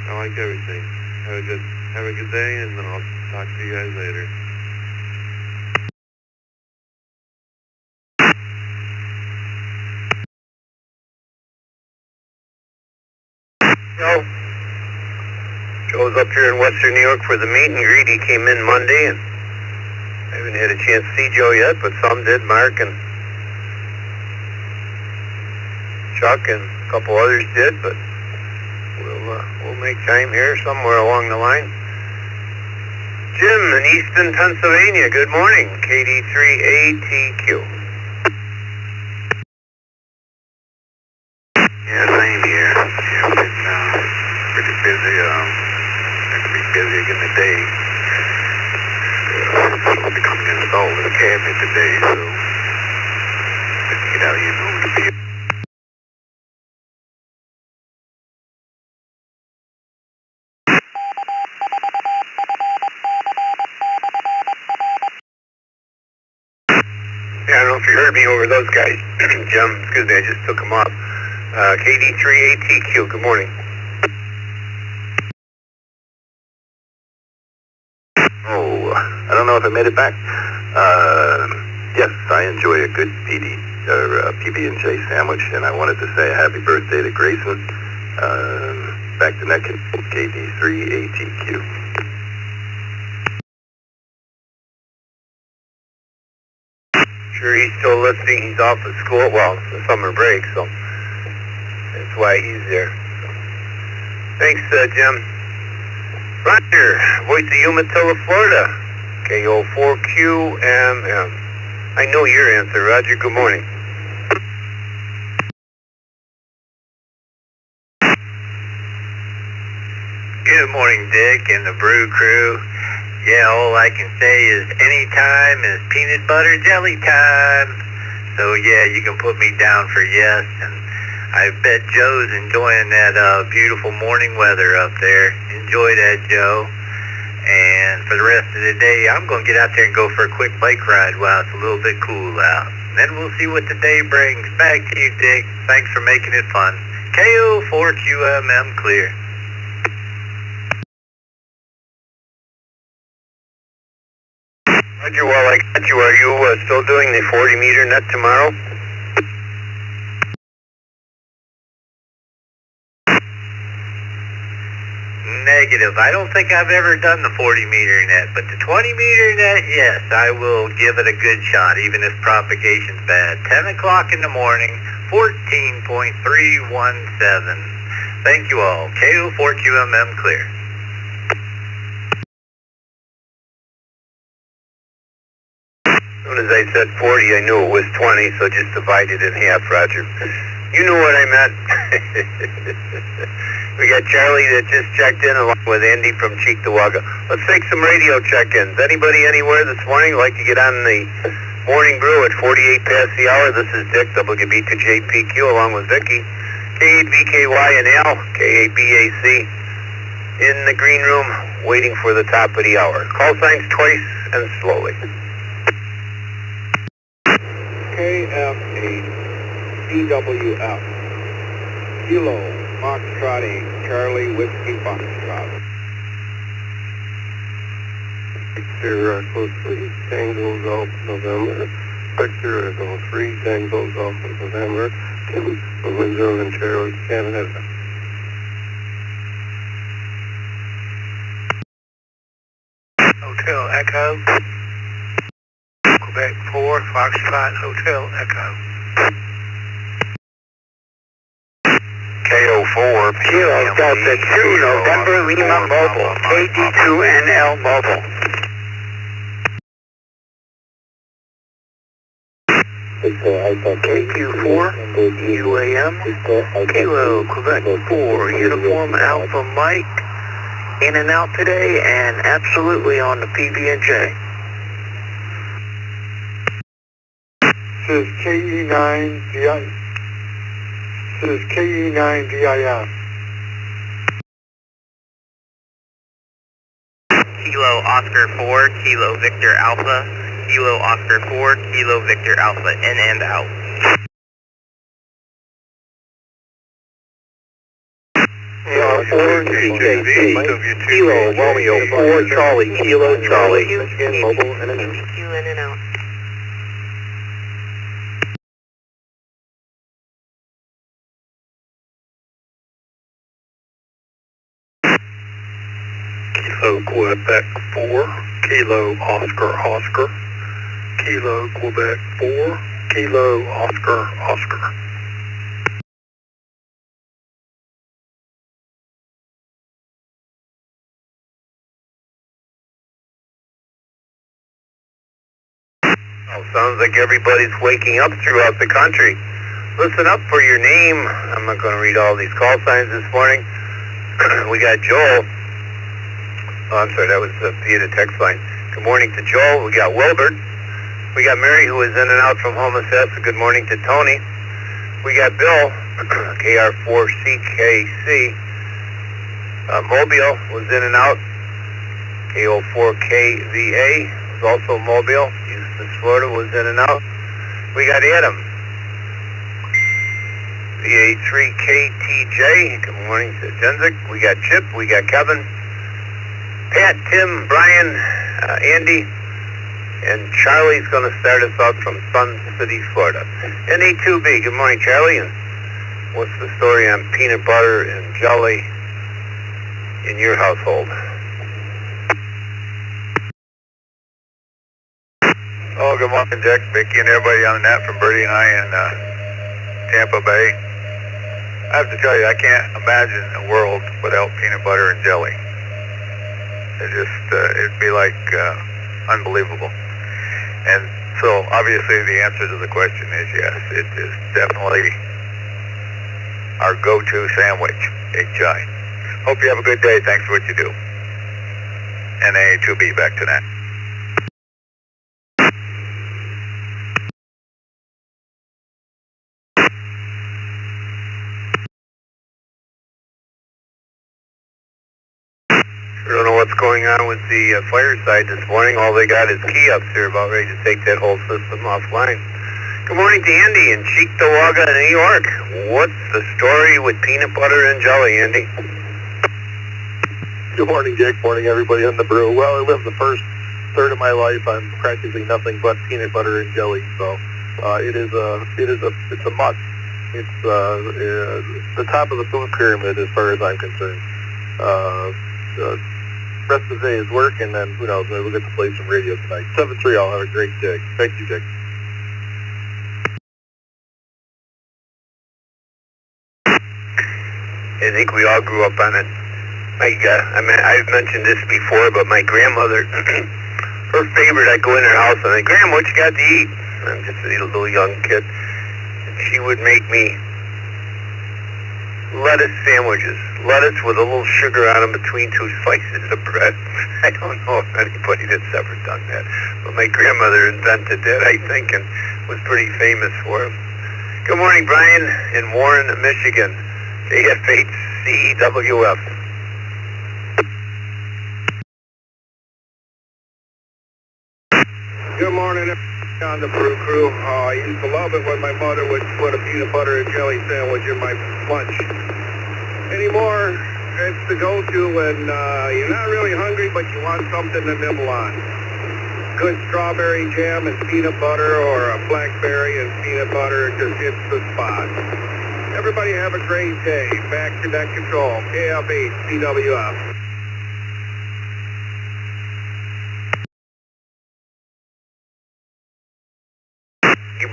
S2: I like everything. Have a good day, and I'll talk to you guys later.
S1: Joe's up here in western New York for the meet and greet. He came in Monday, and I haven't had a chance to see Joe yet, but some did. Mark and Chuck and a couple others did, but we'll make time here somewhere along the line. Jim in Easton, Pennsylvania. Good morning, KD3ATQ. Yeah, same here. Yeah, we've been pretty busy. Going to be busy again today. It'll be coming installed in the cabinet today, so let's get out here and move the field. Yeah, I don't know if you heard me over those guys. Jim, excuse me, I just took them off. KD3ATQ, good morning. Oh, I don't know if I made it back. Yes, I enjoy a good PB&J sandwich, and I wanted to say a happy birthday to Grayson. Back to neck, KD3ATQ. Sure, he's still listening. He's off of school, well, the summer break, so that's why he's there. So. Thanks, Jim. Roger, voice of Umatilla, Florida. KO4QMM. I know your answer, Roger. Good morning.
S12: Good morning, Dick and the Brew crew. Yeah, all I can say is anytime is peanut butter jelly time. So yeah, you can put me down for yes. And I bet Joe's enjoying that beautiful morning weather up there. Enjoy that, Joe. And for the rest of the day, I'm going to get out there and go for a quick bike ride while it's a little bit cool out. Then we'll see what the day brings. Back to you, Dick. Thanks for making it fun. KO4QMM clear.
S1: Roger, while I got you, are you still doing the 40 meter net tomorrow?
S12: Negative. I don't think I've ever done the 40 meter net, but the 20 meter net, yes, I will give it a good shot, even if propagation's bad. 10 o'clock in the morning, 14.317. Thank you all. KO4QMM clear.
S1: As soon as I said 40, I knew it was 20, so just divide it in half, Roger. You knew what I meant. We got Charlie that just checked in along with Andy from Cheektowaga. Let's take some radio check-ins. Anybody anywhere this morning like to get on the morning brew at 48 past the hour? This is Dick, WB2JPQ, along with Vicky, K8VKY and Al, K8BAC, in the green room, waiting for the top of the hour. Call signs twice and slowly.
S4: KF8CWF, Kilo, Foxtrot 8, Charlie, Whiskey, Foxtrot. Victor, Echo 3, Tango, Golf, November. Victor, Echo 3, Tango, Golf, November. Tim, Windsor, and Cherokee, Canada.
S3: Hotel Echo. Quebec 4, Foxtrot, Hotel Echo.
S1: KO4,
S3: Kilo Delta 2, November Lima Mobile, KD2NL Mobile. KQ4, UAM, Kilo Quebec 4, Uniform Alpha Mike, in and out today and absolutely on the PB&J.
S4: This is KE9DI. This is KE9DIF.
S12: Kilo Oscar 4, Kilo Victor Alpha, Kilo Oscar 4, Kilo Victor Alpha, in and out.
S3: KR4, TJV, Kilo Romeo 4, Charlie, Kilo Charlie.
S4: Mobile and
S8: in and out.
S4: Kilo Quebec 4, Kilo Oscar Oscar, Kilo Quebec 4, Kilo Oscar Oscar.
S1: Well, sounds like everybody's waking up throughout the country. Listen up for your name. I'm not going to read all these call signs this morning. We got Joel. Oh, I'm sorry, that was via the text line. Good morning to Joel. We got Wilbert. We got Mary, who is in and out from Homicest. Good morning to Tony. We got Bill, KR4CKC. Mobile was in and out. KO4KVA was also Mobile. Houston, Florida was in and out. We got Adam. VA3KTJ. Good morning to Jenzik. We got Chip. We got Kevin. Pat, Tim, Brian, Andy, and Charlie's going to start us out from Sun City, Florida. NA2B, good morning, Charlie. And what's the story on peanut butter and jelly in your household?
S2: Oh, good morning, Dick, Vicky, and everybody on the net from Birdie and I in Tampa Bay. I have to tell you, I can't imagine a world without peanut butter and jelly. It'd be like unbelievable. And so obviously the answer to the question is yes, it is definitely our go-to sandwich, HI. Hope you have a good day. Thanks for what you do. NA2B, back to that.
S1: I don't know what's going on with the fireside this morning. All they got is key-ups here, about ready to take that whole system offline. Good morning to Andy in Cheektowaga, New York. What's the story with peanut butter and jelly, Andy?
S4: Good morning, Dick. Morning, everybody on the Brew. Well, I lived the first third of my life on practically nothing but peanut butter and jelly, so it's a must. It's the top of the food pyramid as far as I'm concerned. Rest of the day is work, and then who knows, maybe we'll get to play some radio tonight. 7-3, I'll have a great day. Thank you, Dick.
S1: I think we all grew up on it. I've mentioned this before, but my grandmother, her favorite, I'd go in her house and I'd, Grandma, what you got to eat? I'm just a little young kid. And she would make me lettuce sandwiches. Lettuce with a little sugar on them between two slices of bread. I don't know if anybody that's ever done that, but my grandmother invented that, I think, and was pretty famous for it. Good morning, Brian in Warren, Michigan. KF8CWF.
S3: Good morning, on the Brew Crew. I used to love it when my mother would put a peanut butter and jelly sandwich in my lunch. Anymore, it's the go-to when you're not really hungry, but you want something to nibble on. Good strawberry jam and peanut butter, or a blackberry and peanut butter just hits the spot. Everybody have a great day. Back to net control. KF8CWF.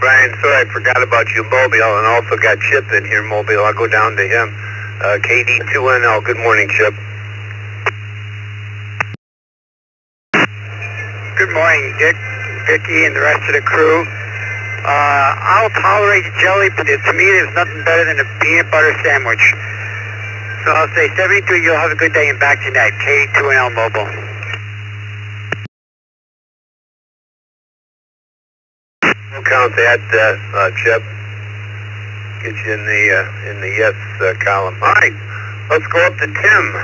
S1: Brian, sorry, I forgot about you, Mobile, and also got Chip in here, Mobile. I'll go down to him. KD2NL, good morning, Chip.
S6: Good morning, Dick, Vicky, and the rest of the crew. I'll tolerate jelly, but to me there's nothing better than a peanut butter sandwich. So I'll say 73, you'll have a good day, and back to net. KD2NL Mobile.
S1: We'll count that, Chip. Get you in the yes column. All right, let's go up to Tim,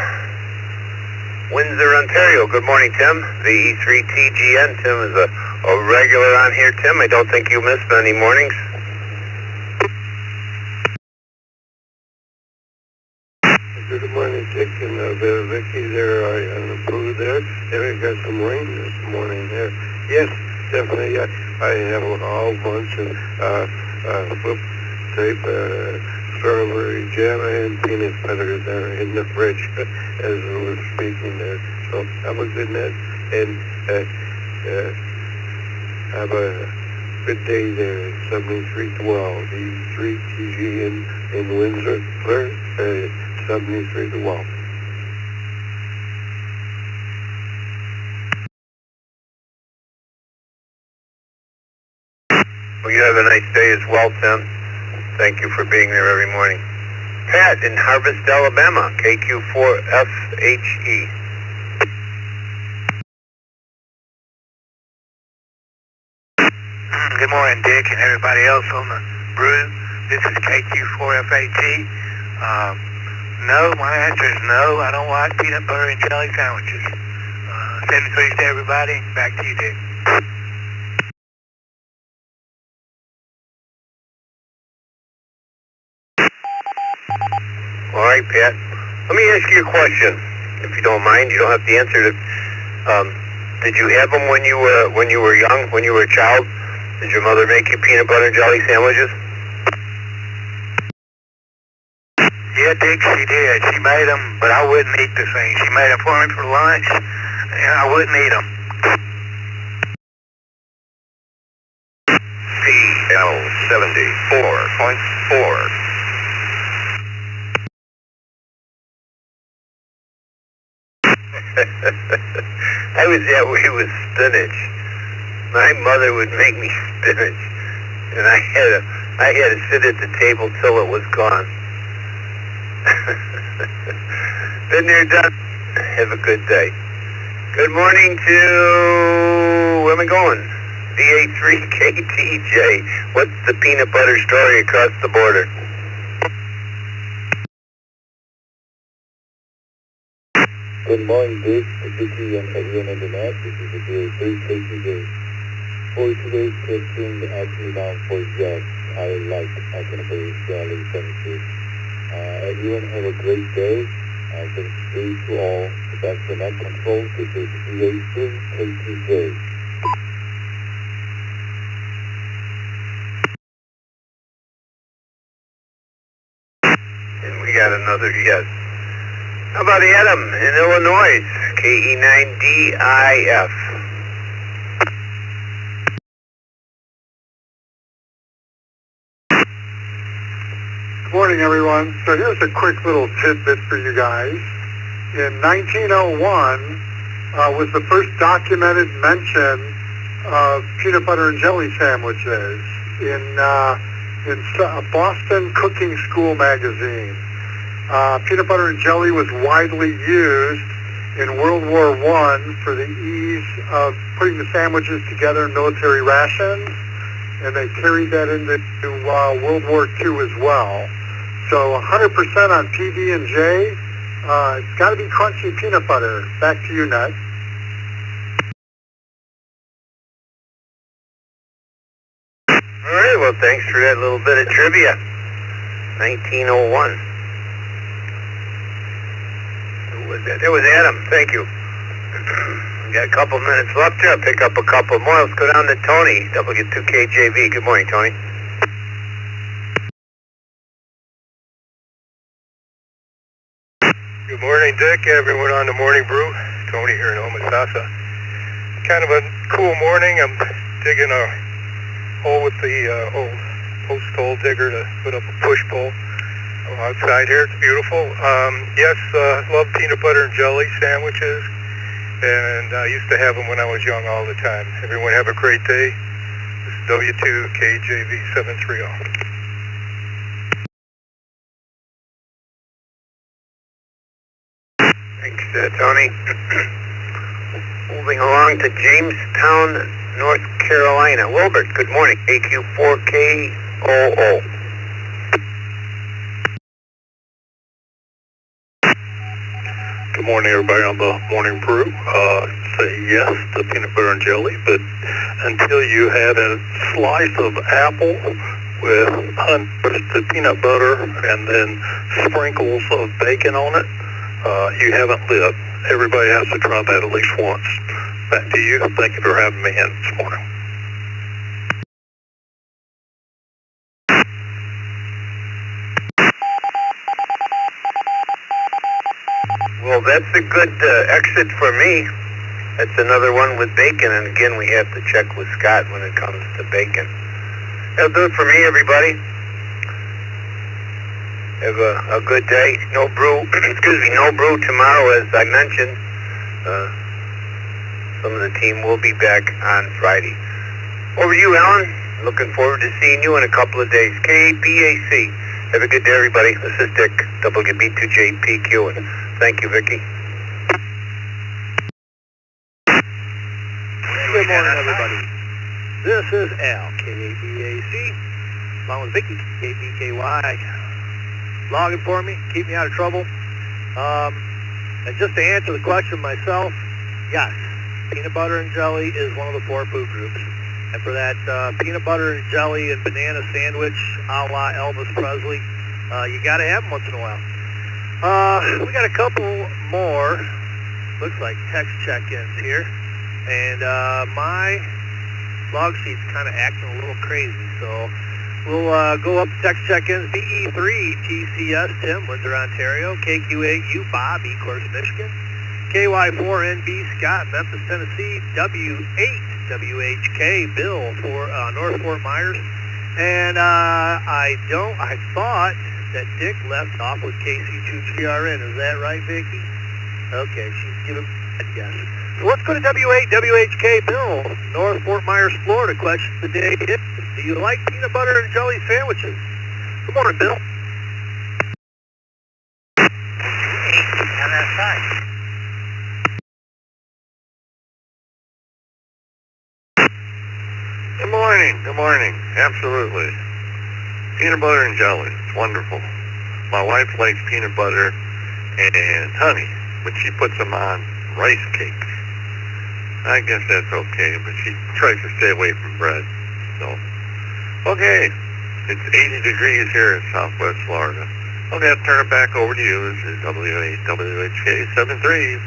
S1: Windsor, Ontario. Good morning, Tim. VE3TGN. Tim is a regular on here, Tim. I don't think you miss many mornings.
S4: Good morning, Dick, and Vicky there on the Brew there. And we got some rain this morning there. Yes, definitely. I have a whole bunch of whip tape, strawberry jam, and peanut butter there in the fridge as we were speaking there. So have a good night, and have a good day there. 7312, E3TG in Windsor, 7312.
S1: Well, you have a nice day as well, Tim. Thank you for being there every morning. Pat in Harvest, Alabama, KQ4FHE.
S6: Good morning, Dick, and everybody else on the Brew. This is KQ4FHE. No, my answer is no. I don't like peanut butter and jelly sandwiches. Send the tweets to everybody. Back to you, Dick.
S1: All right, Pat. Let me ask you a question, if you don't mind. You don't have to answer it. Did you have them when you were young, when you were a child? Did your mother make you peanut butter and jelly sandwiches?
S6: Yeah, Dick, she did. She made them, but I wouldn't eat the thing. She made them for me for lunch, and I wouldn't eat them.
S1: CL 74.4. I was that way with spinach. My mother would make me spinach, and I had to sit at the table till it was gone. Been there, done. Have a good day. Good morning to, where am I going? VA3KTJ. What's the peanut butter story across the border?
S4: Good morning, Dick, Vicky, and everyone on the net. This is the VA3KTJ. For today's question, ask me down for yes. I like peanut butter and jelly sandwiches. Everyone have a great day. Thanks to all. That's the net control. This is VA3KTJ.
S1: And we got another yes. How about Adam in Illinois? KE9DIF.
S4: Good morning, everyone. So here's a quick little tidbit for you guys. In 1901 was the first documented mention of peanut butter and jelly sandwiches in a Boston Cooking School magazine. Peanut butter and jelly was widely used in World War I for the ease of putting the sandwiches together in military rations, and they carried that into World War II as well. So 100% on PB&J. It's got to be crunchy peanut butter. Back to you, Ned.
S1: All right, well, thanks for that little bit of trivia. 1901. Who was that? It was Adam. Thank you. We got a couple minutes left here. I'll pick up a couple more. Let's go down to Tony, W2KJV. Good morning, Tony.
S6: Good morning, Dick. Everyone on the Morning Brew. Tony here in Omasasa. Kind of a cool morning. I'm digging a hole with the old post hole digger to put up a push pole. I'm outside here. It's beautiful. Yes, love peanut butter and jelly sandwiches, and I used to have them when I was young all the time. Everyone have a great day. This is W2KJV 730.
S1: Thanks, Tony. Moving along to Jamestown, North Carolina. Wilbert, good morning. AQ4KOO.
S9: Good morning, everybody on the Morning Brew. Say yes to peanut butter and jelly, but until you had a slice of apple with untwisted peanut butter and then sprinkles of bacon on it, you haven't lived. Everybody has to try that at least once. Back to you. Thank you for having me in this morning.
S1: Well, that's a good exit for me. That's another one with bacon, and again, we have to check with Scott when it comes to bacon. That'll do it for me, everybody. Have a good day. No brew, excuse me, no brew tomorrow, as I mentioned. Some of the team will be back on Friday. Over to you, Alan. Looking forward to seeing you in a couple of days. KBAC. Have a good day, everybody. This is Dick, WB2JPQ, and thank you, Vicky.
S3: Good morning, everybody. This is Al, KBAC, along with Vicky, KBKY. Logging for me, keep me out of trouble. And just to answer the question myself, yes, peanut butter and jelly is one of the 4 food groups. And for that peanut butter and jelly and banana sandwich a la Elvis Presley, you got to have them once in a while. We got a couple more, looks like text check-ins here. And my log sheet's kind of acting a little crazy, so we'll go up to text check-ins. BE3, TCS, Tim, Windsor, Ontario. KQ8U, Bob, Ecorse, Michigan. KY4NB, Scott, Memphis, Tennessee. W8, WHK, Bill, for North Fort Myers. And I thought that Dick left off with KC2GRN. Is that right, Vicky? Okay, she's giving a guess. So let's go to W8, WHK, Bill, North Fort Myers, Florida. Question of the day is, do you like peanut butter and jelly sandwiches? Good morning, Bill.
S12: On that side.
S2: Good morning. Absolutely. Peanut butter and jelly. It's wonderful. My wife likes peanut butter and honey, but she puts them on rice cakes. I guess that's okay, but she tries to stay away from bread. So, okay. It's 80 degrees here in Southwest Florida. Okay, I'll turn it back over to you. This is WHK 73.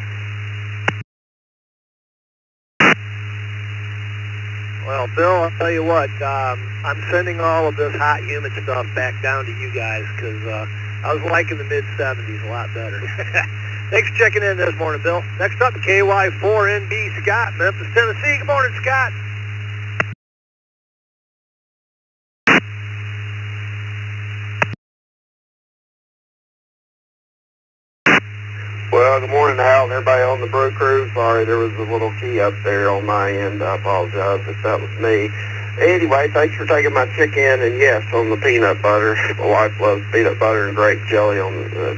S3: Well, Bill, I'll tell you what, I'm sending all of this hot, humid stuff back down to you guys because I was liking the mid-70s a lot better. Thanks for checking in this morning, Bill. Next up, KY4NB, Scott, Memphis, Tennessee. Good morning, Scott.
S4: Well, good morning, Al, and everybody on the Brew Crew. Sorry, there was a little key up there on my end. I apologize if that was me. Anyway, thanks for taking my check-in, and yes, on the peanut butter. My wife loves peanut butter and grape jelly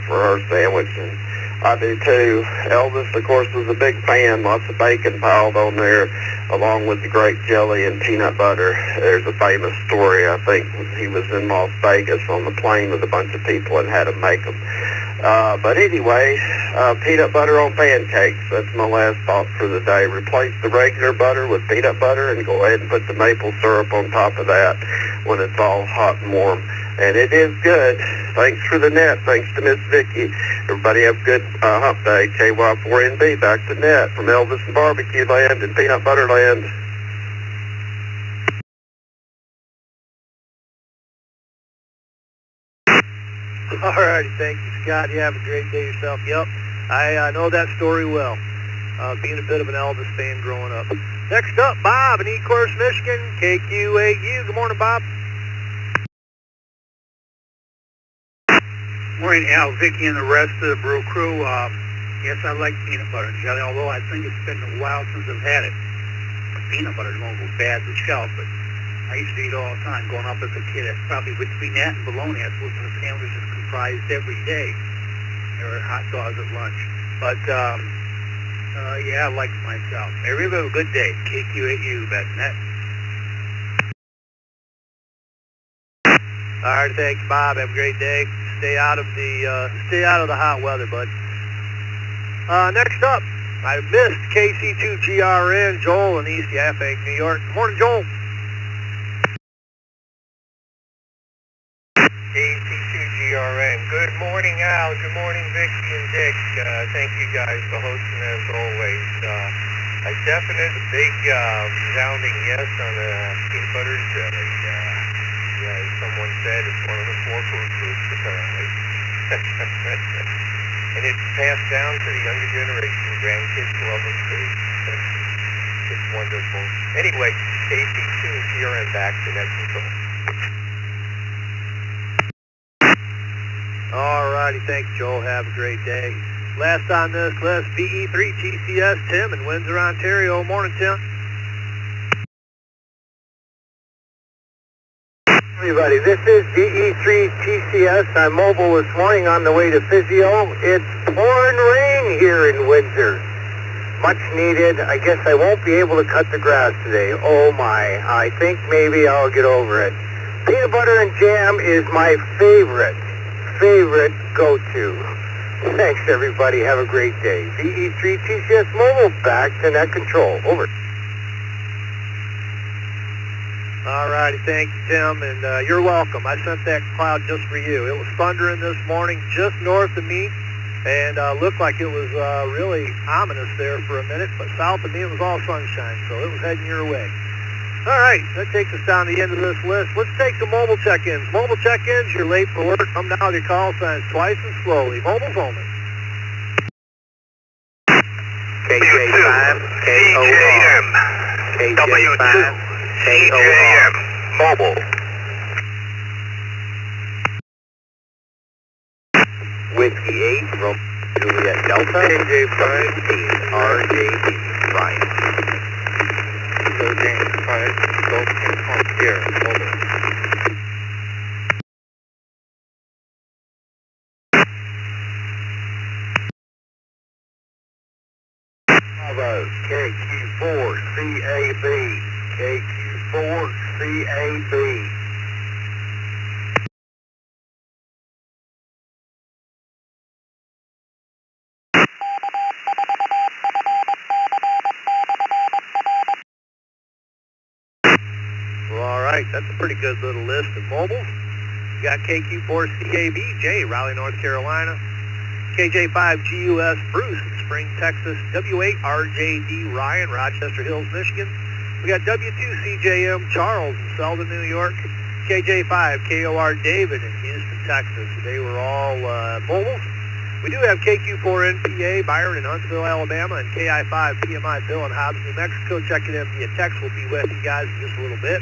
S4: for her sandwich, and I do too. Elvis, of course, was a big fan. Lots of bacon piled on there, along with the grape jelly and peanut butter. There's a famous story, I think, he was in Las Vegas on the plane with a bunch of people and had to make them. But anyway, peanut butter on pancakes. That's my last thought for the day. Replace the regular butter with peanut butter and go ahead and put the maple syrup on top of that when it's all hot and warm. And it is good. Thanks for the net. Thanks to Miss Vicky. Everybody have a good hump day. KY4NB back to net from Elvis and Barbecue Land and Peanut Butter Land.
S3: All righty, thank you, Scott. You have a great day yourself. Yep, I know that story well, being a bit of an Elvis fan growing up. Next up, Bob in Ecorse, Michigan, KQ8U. Good morning, Bob.
S13: Morning, Al, Vicky, and the rest of the Brew Crew. Yes, I like peanut butter and jelly, although I think it's been a while since I've had it. Peanut butter won't go bad with shelf, but I used to eat all the time growing up as a kid. That's probably between that and bologna. That's what the sandwich is comprised every day. Or hot dogs at lunch. But, yeah, I like it myself. Everybody have a good day. KQ8U, that's net.
S3: All right, thank you, Bob. Have a great day. Stay out of the hot weather, bud. Next up, I missed KC2GRN, Joel in East Yaphank, New York. Good morning, Joel.
S14: KC2GRN. Good morning, Al. Good morning, Vicky and Dick. Thank you guys for hosting as always. A definite big resounding yes on the peanut butter and jelly. As someone said, it's one of the 4 food groups apparently. And it's passed down to the younger generation. Grandkids love them too. It's wonderful. Anyway, KC2GRN back to net control.
S3: All righty, thanks, Joel. Have a great day. Last on this list, BE3 TCS, Tim in Windsor, Ontario. Morning, Tim.
S6: everybody. This is DE3TCS. I'm mobile this morning on the way to physio. It's pouring rain here in Windsor. Much needed. I guess I won't be able to cut the grass today. Oh my. I think maybe I'll get over it. Peanut butter and jam is my favorite go-to. Thanks, everybody. Have a great day. DE3TCS Mobile, back to net control. Over.
S3: All righty, thank you, Tim, and you're welcome. I sent that cloud just for you. It was thundering this morning just north of me, and looked like it was really ominous there for a minute, but south of me it was all sunshine, so it was heading your way. All right, that takes us down to the end of this list. Let's take the mobile check-ins. Mobile check-ins, you're late for work. Come down with your call signs twice and slowly. Mobiles only.
S12: KJ5, KOR.
S1: W2.
S12: CJM,
S1: Mobile.
S12: Whiskey 8, Romeo Juliet Delta, KJ5, RJD, Ryan. So James 5, Golf Hong Sierra, Mobile. Bravo, KQ4, CAB, KQ4, CAB.
S3: Well, all right, that's a pretty good little list of mobiles. You got KQ4CABJ, Raleigh, North Carolina. KJ5GUS, Bruce, Spring, Texas. W8RJD, Ryan, Rochester Hills, Michigan. We got W2CJM, Charles, in Selden, New York. KJ5KOR, David, in Houston, Texas. They were all mobiles. We do have KQ4NPA, Byron in Huntsville, Alabama, and KI5PMI, Phil in Hobbs, New Mexico. Checking in via text. We'll be with you guys in just a little bit.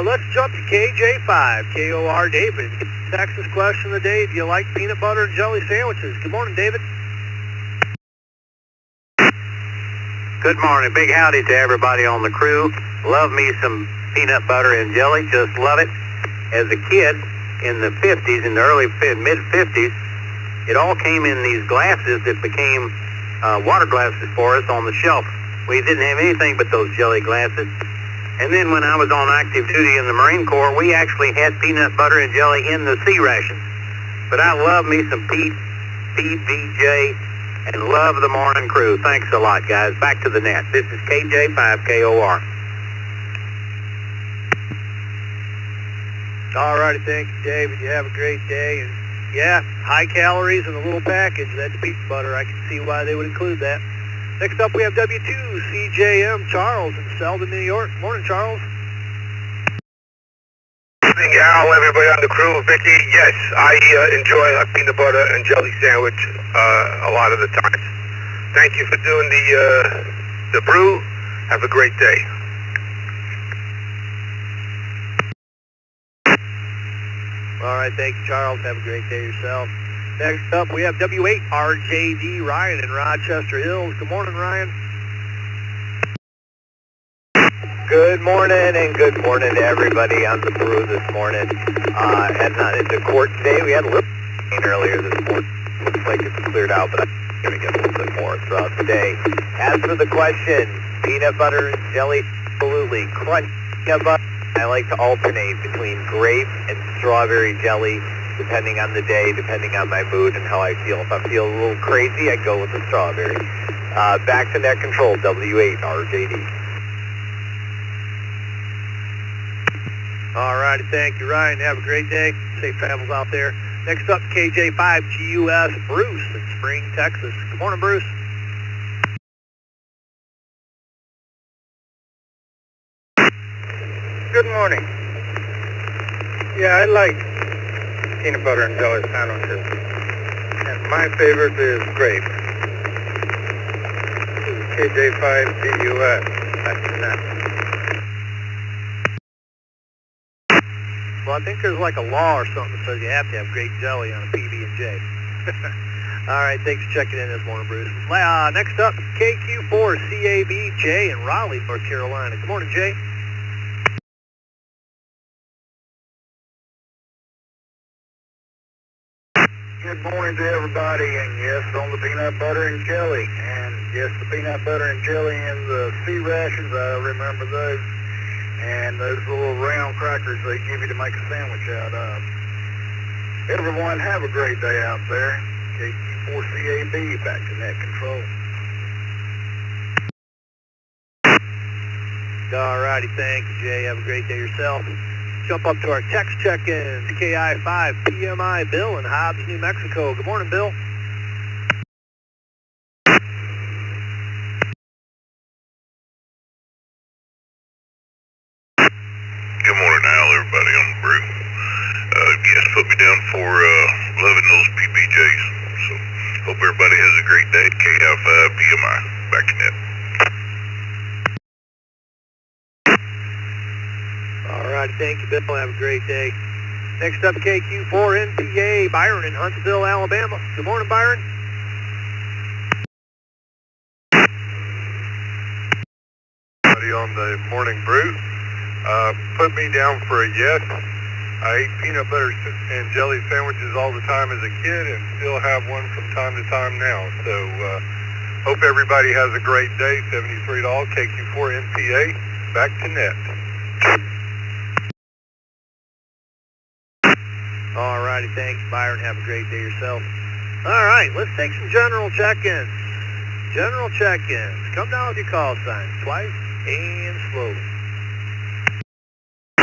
S3: Let's jump to KJ5, KOR, David. Texas question of the day, do you like peanut butter and jelly sandwiches? Good morning, David.
S12: Good morning. Big howdy to everybody on the crew. Love me some peanut butter and jelly. Just love it. As a kid in the 50s, in the early mid-50s, it all came in these glasses that became water glasses for us on the shelf. We didn't have anything but those jelly glasses. And then when I was on active duty in the Marine Corps, we actually had peanut butter and jelly in the sea rations. But I love me some Pete, VJ, and love the morning crew. Thanks a lot, guys. Back to the net. This is KJ5KOR.
S3: All righty, thank you, David. You have a great day. And yeah, high calories and a little package. That's peanut butter. I can see why they would include that. Next up, we have W2CJM, Charles in Selden, New York. Morning, Charles.
S1: Good evening, Al, everybody on the crew. Vicky, yes, I enjoy a peanut butter and jelly sandwich a lot of the times. Thank you for doing the brew. Have a great day.
S3: All right, thank you, Charles. Have a great day yourself. Next up, we have W8RJD, Ryan in Rochester Hills. Good morning, Ryan.
S12: Good morning, and good morning to everybody on the brew this morning. Heading on into court today. We had a little rain earlier this morning. Looks like it's cleared out, but I'm going to get a little bit more throughout the day. As for the question, peanut butter and jelly, absolutely. Crunch peanut butter. I like to alternate between grape and strawberry jelly, depending on the day, depending on my mood and how I feel. If I feel a little crazy, I go with the strawberry. Back to net control, W8RJD.
S3: All righty, thank you, Ryan. Have a great day. Safe travels out there. Next up, KJ5GUS, Bruce in Spring, Texas. Good morning, Bruce.
S6: Good morning. Yeah, I like peanut butter and jelly sandwiches. And my favorite is grape. This is KJ5GUS. That's that.
S3: Well, I think there's like a law or something that says you have to have grape jelly on a PB&J. All right, thanks for checking in this morning, Bruce. Next up, KQ4CABJ in Raleigh, North Carolina. Good morning, Jay.
S4: Good morning to everybody, and yes, on the peanut butter and jelly, and yes, the peanut butter and jelly and the sea rations, I remember those, and those little round crackers they give you to make a sandwich out of. Everyone have a great day out there. KQ4CAB, back to net control.
S3: Alrighty, thank you, Jay. Have a great day yourself. Jump up to our text check-ins. KI5 PMI Bill in Hobbs, New Mexico. Good morning, Bill.
S2: Good morning, Al, everybody on the brew. Yes, put me down for loving those PBJs. So, hope everybody has a great day. KI5 PMI, back to net.
S3: Alrighty, thank you, Bill. Have a great day. Next up, KQ4 NPA, Byron in Huntsville, Alabama. Good morning, Byron.
S2: Everybody on the morning brew. Put me down for a yes. I ate peanut butter and jelly sandwiches all the time as a kid and still have one from time to time now. So hope everybody has a great day. 73 all, KQ4 NPA, back to net.
S3: Alrighty, thanks, Byron. Have a great day yourself. Alright, let's take some general check-ins. General check-ins. Come down with your call signs twice and slowly.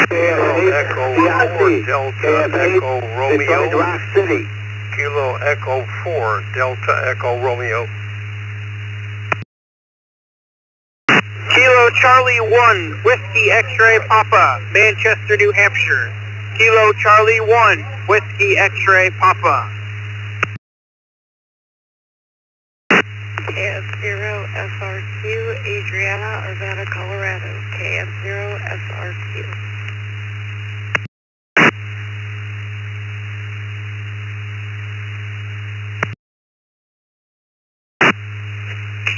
S2: Kilo Echo 4 Delta Echo Romeo.
S4: Rock City.
S2: Kilo Echo 4 Delta Echo Romeo.
S3: Kilo Charlie 1, Whiskey X-Ray Papa, Manchester, New Hampshire. Kilo Charlie 1, Whiskey X-Ray Papa.
S8: KF0 SRQ, Adriana, Arvada, Colorado. KF0 SRQ.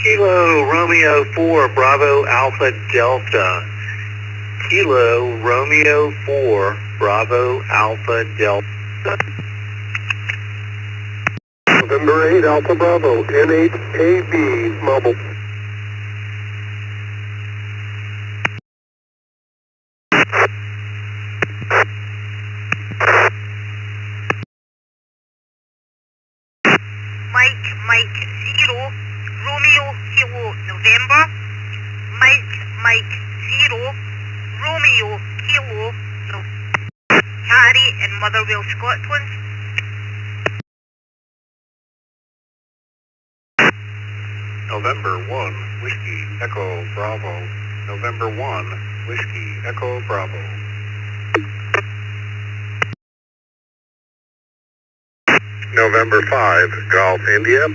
S12: Kilo Romeo 4 Bravo Alpha Delta. Kilo Romeo 4 Bravo Alpha Delta.
S4: November 8 Alpha Bravo, NHAB mobile.
S5: Mike 0 Romeo Kilo November. Mike 0 Romeo Kilo no. Harry in Motherwell, Scotland.
S4: November 1 Whiskey Echo Bravo. November 1 Whiskey Echo Bravo. November 5 Golf India.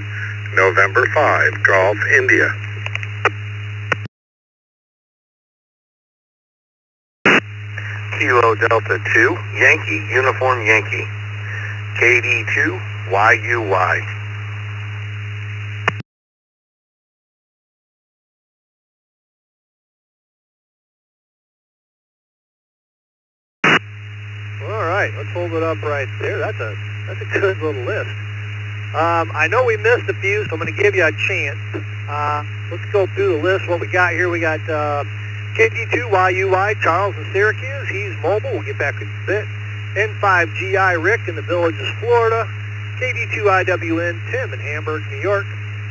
S4: November 5 Golf India.
S12: Kilo Delta 2 Yankee Uniform Yankee. KD2 YUY.
S3: Alright, let's hold it up right there. That's a good little list. I know we missed a few, so I'm going to give you a chance. Let's go through the list. What we got here, we got KD2YUY, Charles in Syracuse. He's mobile. We'll get back in a bit. N5GI, Rick in the Villages, Florida. KD2IWN, Tim in Hamburg, New York.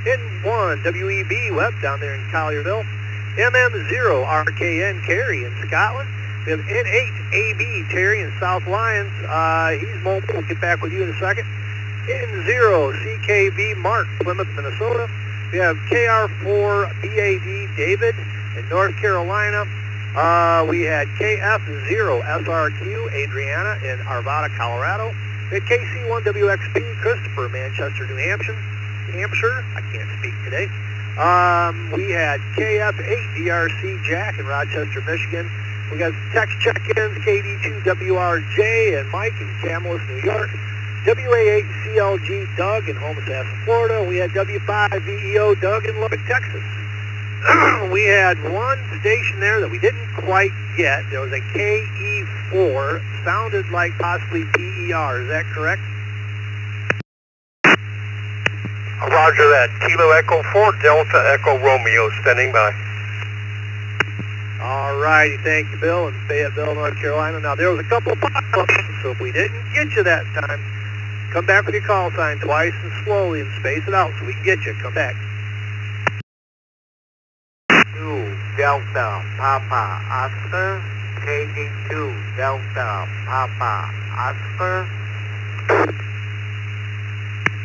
S3: N1WEB, Webb down there in Collierville. MM0RKN, Carey in Scotland. We have N8AB, Terry in South Lyons. He's mobile. We'll get back with you in a second. N0CKV, Mark, Plymouth, Minnesota. We have KR4BAD, David in North Carolina. We had KF0SRQ, Adriana in Arvada, Colorado. We had KC1WXP, Christopher, Manchester, New Hampshire. I can't speak today. We had KF8DRC, Jack in Rochester, Michigan. We got text check-ins, KD2WRJ and Mike in Camillus, New York. WA8CLG, Doug in Homosassa, Florida. We had W5VEO, Doug in Lubbock, Texas. We had one station there that we didn't quite get. There was a KE4, sounded like possibly PER. Is that correct? Roger that. Kilo Echo 4, Delta Echo Romeo, standing by. All righty, thank you, Bill, in Fayetteville, North Carolina. Now, there was a couple of pop-ups, so if we didn't get you that time, come back with your call sign twice and slowly and space it out so we can get you. Come back.
S12: 2 Delta Papa Oscar, KD2 Delta Papa Oscar.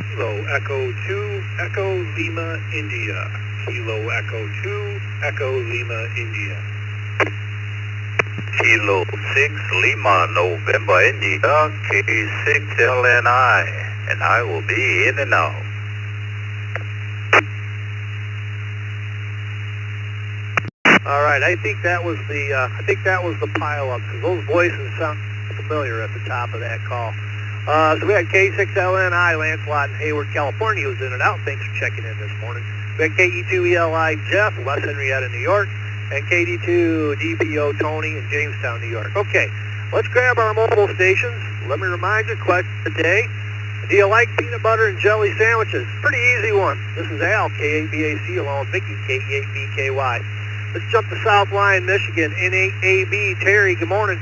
S3: Kilo Echo 2, Echo Lima, India. Kilo Echo 2, Echo Lima, India.
S1: Kilo 6 Lima November India K6 LNI, and I will be in and out.
S3: All right, I think that was the pile-up, because those voices sound familiar at the top of that call. So we had K6LNI, Lancelot in Hayward, California, who's in and out. Thanks for checking in this morning. We had KD2ELI, Jeff, West Henrietta, New York, and KD2 DPO, Tony, in Jamestown, New York. Okay, let's grab our mobile stations. Let me remind you, question today, do you like peanut butter and jelly sandwiches? Pretty easy one. This is Al, K8BAC, along with Vicky, K8BKY. Let's jump to South Lyon, Michigan, N8AB. Terry, good morning.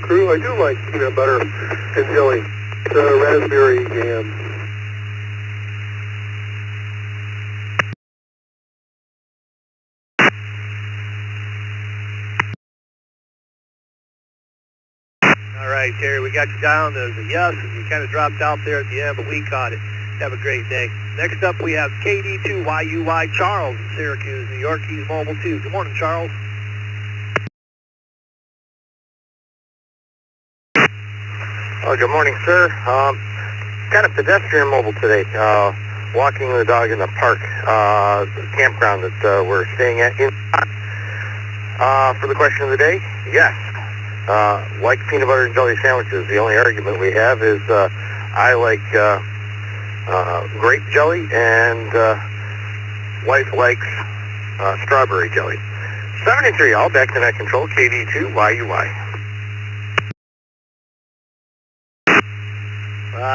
S4: Crew, I do like peanut butter and jelly. It's raspberry jam.
S3: All right, Terry, we got you down as a yes, and you kind of dropped out there at the end, but we caught it. Have a great day. Next up, we have KD2YUY Charles in Syracuse, New York. He's mobile too. Good morning, Charles.
S12: Good morning, sir. Kind of pedestrian mobile today. Walking the dog in the park, the campground that we're staying at. For the question of the day, yes. Like peanut butter and jelly sandwiches. The only argument we have is I like grape jelly, and wife likes strawberry jelly. 73, all back to net control, KD2YUY.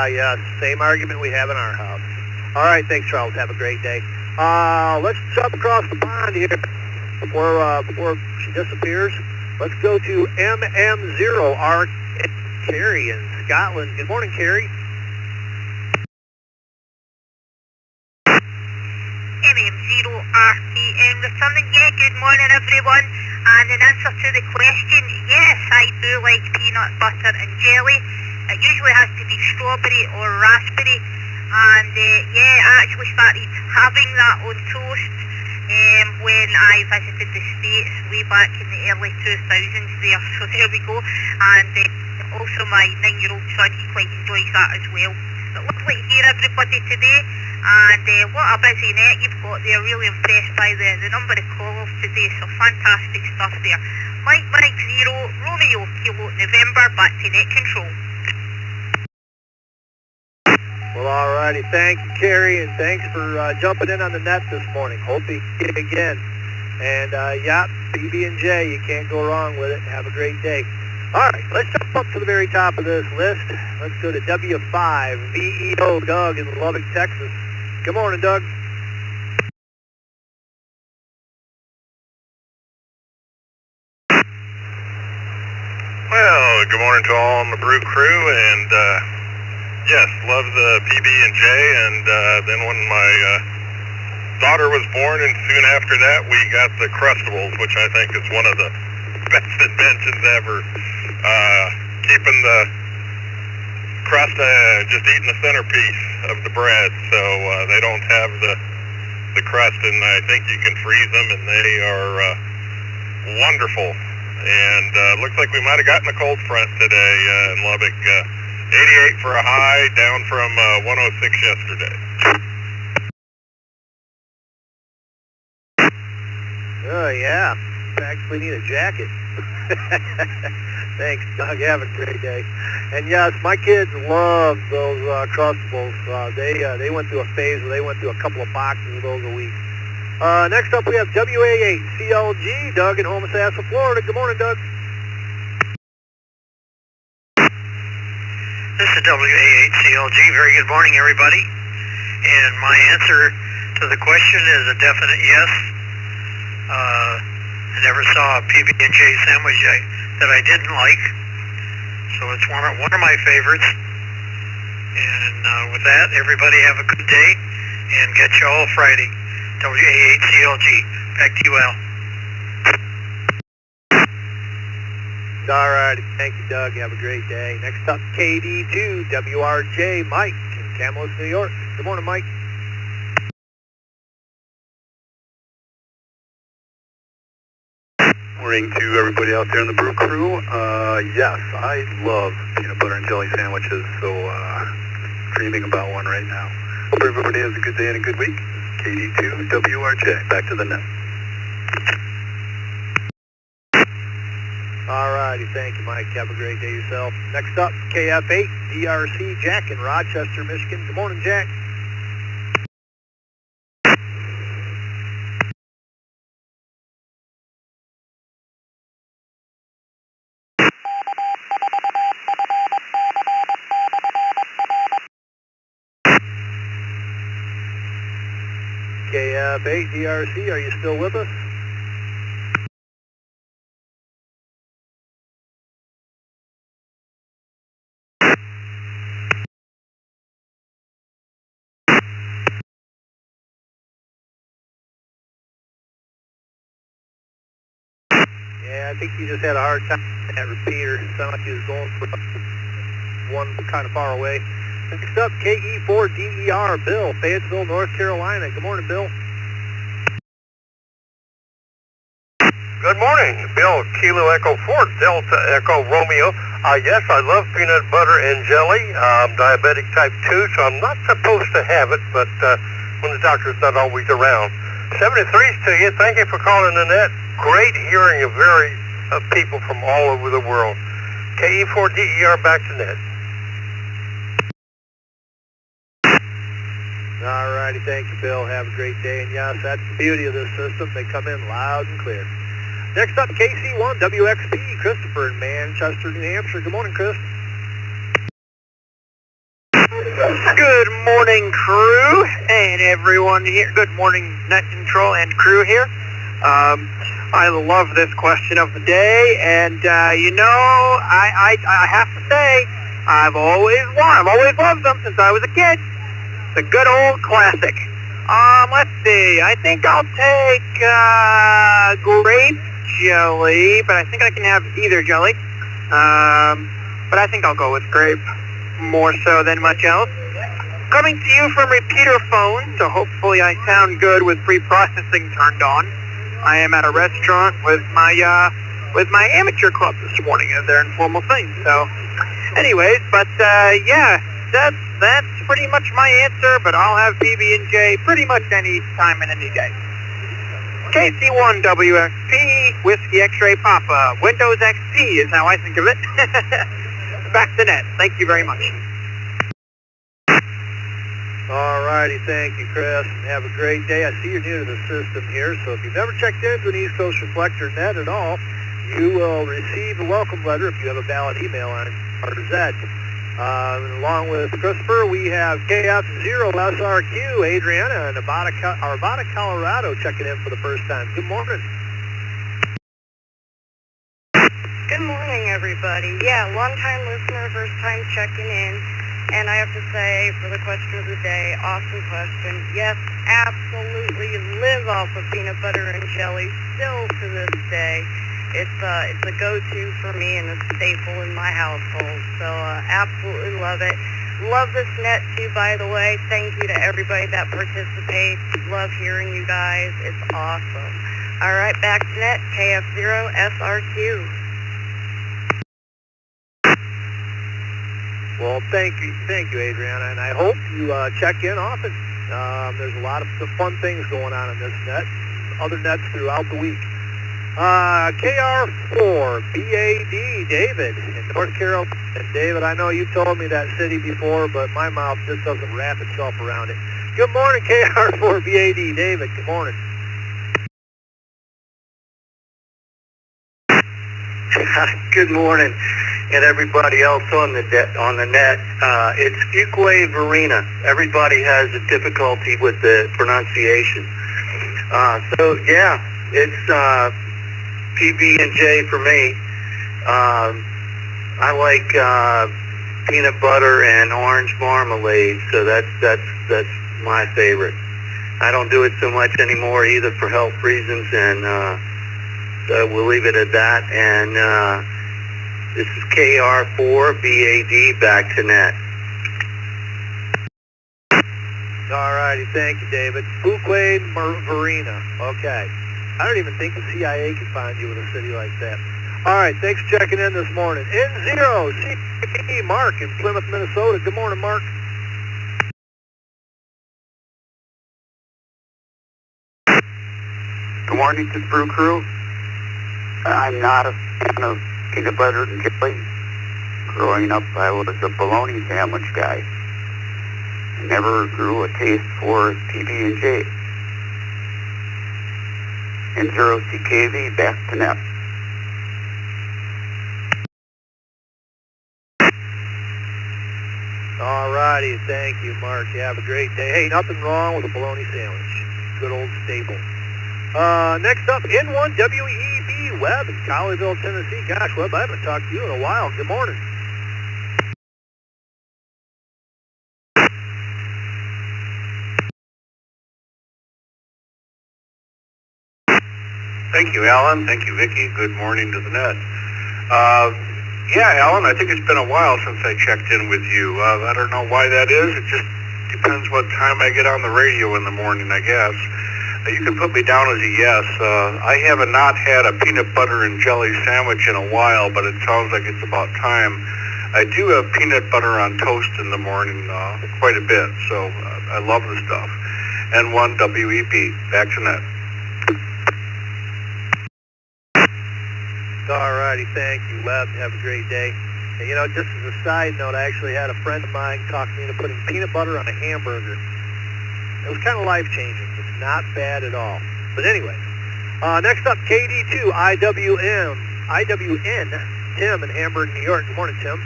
S3: Yeah, same argument we have in our house. All right, thanks, Charles. Have a great day. Let's jump across the pond here before she disappears. Let's go to MM0R Carrie in Scotland. Good morning, Carrie.
S8: MM0RTN returning. Yeah, good morning, everyone. And in answer to the question, yes, I do like peanut butter and jelly. It usually has to be strawberry or raspberry, and yeah, I actually started having that on toast when I visited the States way back in the early 2000s there, so there we go. And also my 9-year-old son, he quite enjoys that as well. But lovely to hear everybody today, and what a busy net you've got there. Really impressed by the number of call-offs today, so fantastic stuff there. Mike 0, Romeo Kilo November, back to net control.
S3: Well, all righty. Thank you, Carrie, and thanks for jumping in on the net this morning. Hope you get it again. And, yeah, PB&J, you can't go wrong with it. Have a great day. All right, let's jump up to the very top of this list. Let's go to W5, VEO Doug in Lubbock, Texas. Good morning, Doug.
S2: Well, good morning to all on the Brew crew, and yes, love the PB&J, and then when my daughter was born, and soon after that, we got the Crustables, which I think is one of the best inventions ever. Keeping the crust, just eating the centerpiece of the bread, so they don't have the crust, and I think you can freeze them, and they are wonderful. And looks like we might have gotten a cold front today in Lubbock. 88 for a high, down from 106 yesterday.
S3: Oh, yeah. I actually need a jacket. Thanks, Doug. Have a great day. And yes, my kids love those Crustables. They went through a phase where they went through a couple of boxes of those a week. Next up, we have WA8 CLG, Doug in Homosassa, Florida. Good morning, Doug. This is WA8CLG. Very good morning, everybody. And my answer to the question is a definite yes. I never saw a PB&J sandwich that I didn't like, so it's one of my favorites. And with that, everybody have a good day, and catch you all Friday. WA8CLG. Back to you, Al.
S14: All righty. Thank you, Doug. Have a great day. Next up, KD2 WRJ Mike in Kamloops, New York. Good morning, Mike.
S4: Morning to everybody out there in the Brew crew. Yes, I love peanut butter and jelly sandwiches, so dreaming about one right now. Hope everybody has a good day and a good week. KD2 WRJ, back to the net.
S14: All righty. Thank you, Mike. Have a great day yourself. Next up, KF8 DRC Jack in Rochester, Michigan. Good morning, Jack. KF8 DRC, are you still with us? Yeah, I think he just had a hard time with that repeater. It sounded like he was going for one kind of far away. Next up, KE4DER, Bill, Fayetteville, North Carolina. Good morning, Bill.
S15: Good morning, Bill. Kilo Echo 4, Delta Echo Romeo. Yes, I love peanut butter and jelly. I'm diabetic type 2, so I'm not supposed to have it, but when the doctor's not always around. 73's to you. Thank you for calling the net. Great hearing of people from all over the world. KE4DER, back to net.
S14: All righty, thank you, Bill. Have a great day. And yes, that's the beauty of this system. They come in loud and clear. Next up, KC1 WXP, Christopher in Manchester, New Hampshire. Good morning, Chris.
S3: Good morning, crew, and everyone here. Good morning, Net Control and crew here. I love this question of the day, and you know, I have to say, I've always loved them since I was a kid. The good old classic. Let's see. I think I'll take grape jelly, but I think I can have either jelly. But I think I'll go with grape more so than much else. Coming to you from repeater phone, so hopefully I sound good with pre-processing turned on. I am at a restaurant with my amateur club this morning as their informal thing. So, anyways, but yeah, that's pretty much my answer. But I'll have PB&J pretty much any time and any day. KC1 WXP Whiskey X-Ray Papa Windows XP is how I think of it. Back to net. Thank you very much.
S14: All righty, thank you, Chris, and have a great day. I see you're new to the system here, so if you've never checked into an East Coast Reflector net at all, you will receive a welcome letter if you have a valid email on RZ. Along with Christopher, we have KF0SRQ, Adriana in Arvada, Colorado, checking in for the first time. Good morning.
S8: Good morning, everybody. Yeah, long-time listener, first time checking in. And I have to say, for the question of the day, awesome question. Yes, absolutely live off of peanut butter and jelly still to this day. It's a go-to for me and a staple in my household. So absolutely love it. Love this net too, by the way. Thank you to everybody that participates. Love hearing you guys. It's awesome. All right, back to net, KF0SRQ.
S14: Well, thank you, Adriana, and I hope you check in often. There's a lot of fun things going on in this net, other nets throughout the week. KR4 BAD, David in North Carolina. And David, I know you told me that city before, but my mouth just doesn't wrap itself around it. Good morning, KR4 BAD, David. Good morning.
S16: Good morning.
S3: and everybody else on the net. It's Fuquay Varina. Everybody has a difficulty with the pronunciation. So yeah, it's PB&J for me. I like peanut butter and orange marmalade, so that's my favorite. I don't do it so much anymore either for health reasons, and so we'll leave it at that. And this is KR4BAD back to net.
S14: All righty, thank you, David. Fuquay Varina. Okay. I don't even think the CIA can find you in a city like that. All right, thanks for checking in this morning. N0 CP Mark in Plymouth, Minnesota. Good morning, Mark.
S16: Good morning to the Brew Crew. I'm not a fan of peanut butter and jelly. Growing up, I was a bologna sandwich guy. I never grew a taste for PB&J. N0CKV, back to net.
S14: All righty, thank you, Mark. You have a great day. Hey, nothing wrong with a bologna sandwich. Good old staple. Next up, N1WEB, Webb in Colleyville, Tennessee. Gosh, Webb, I haven't talked to you in a while. Good morning.
S1: Thank you, Alan. Thank you, Vicki. Good morning to the net. Yeah, Alan, I think it's been a while since I checked in with you. I don't know why that is. It just depends what time I get on the radio in the morning, I guess. You can put me down as a yes. I have not had a peanut butter and jelly sandwich in a while, but it sounds like it's about time. I do have peanut butter on toast in the morning quite a bit, so I love the stuff. N1WEB, back to net.
S14: All righty, thank you, Webb. Have a great day. And, you know, just as a side note, I actually had a friend of mine talk me into putting peanut butter on a hamburger. It was kind of life-changing. It's not bad at all. But anyway, next up, KD2 IWN, Tim in Hamburg, New York. Good morning, Tim.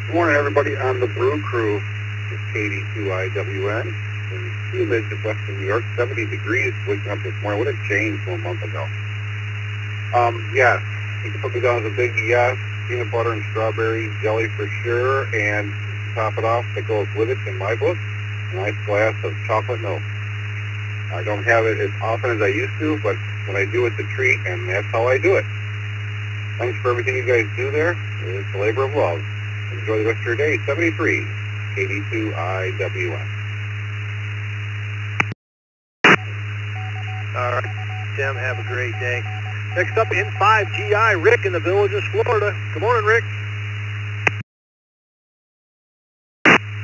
S4: Good morning, everybody on the Brew Crew. It's KD2IWN. In the humid of western New York, 70 degrees waking up this morning. What a change from a month ago. Yes, you can put me down as a big yes. Peanut butter and strawberry jelly for sure, and to top it off, that goes with it in my book, a nice glass of chocolate milk. I don't have it as often as I used to, but when I do, it's a treat, and that's how I do it. Thanks for everything you guys do there. It's a labor of love. Enjoy the rest of your day. 73, KD2IWN.
S14: All right, Tim, have a great day. Next up, N5GI, Rick in the Villages, Florida. Good morning, Rick.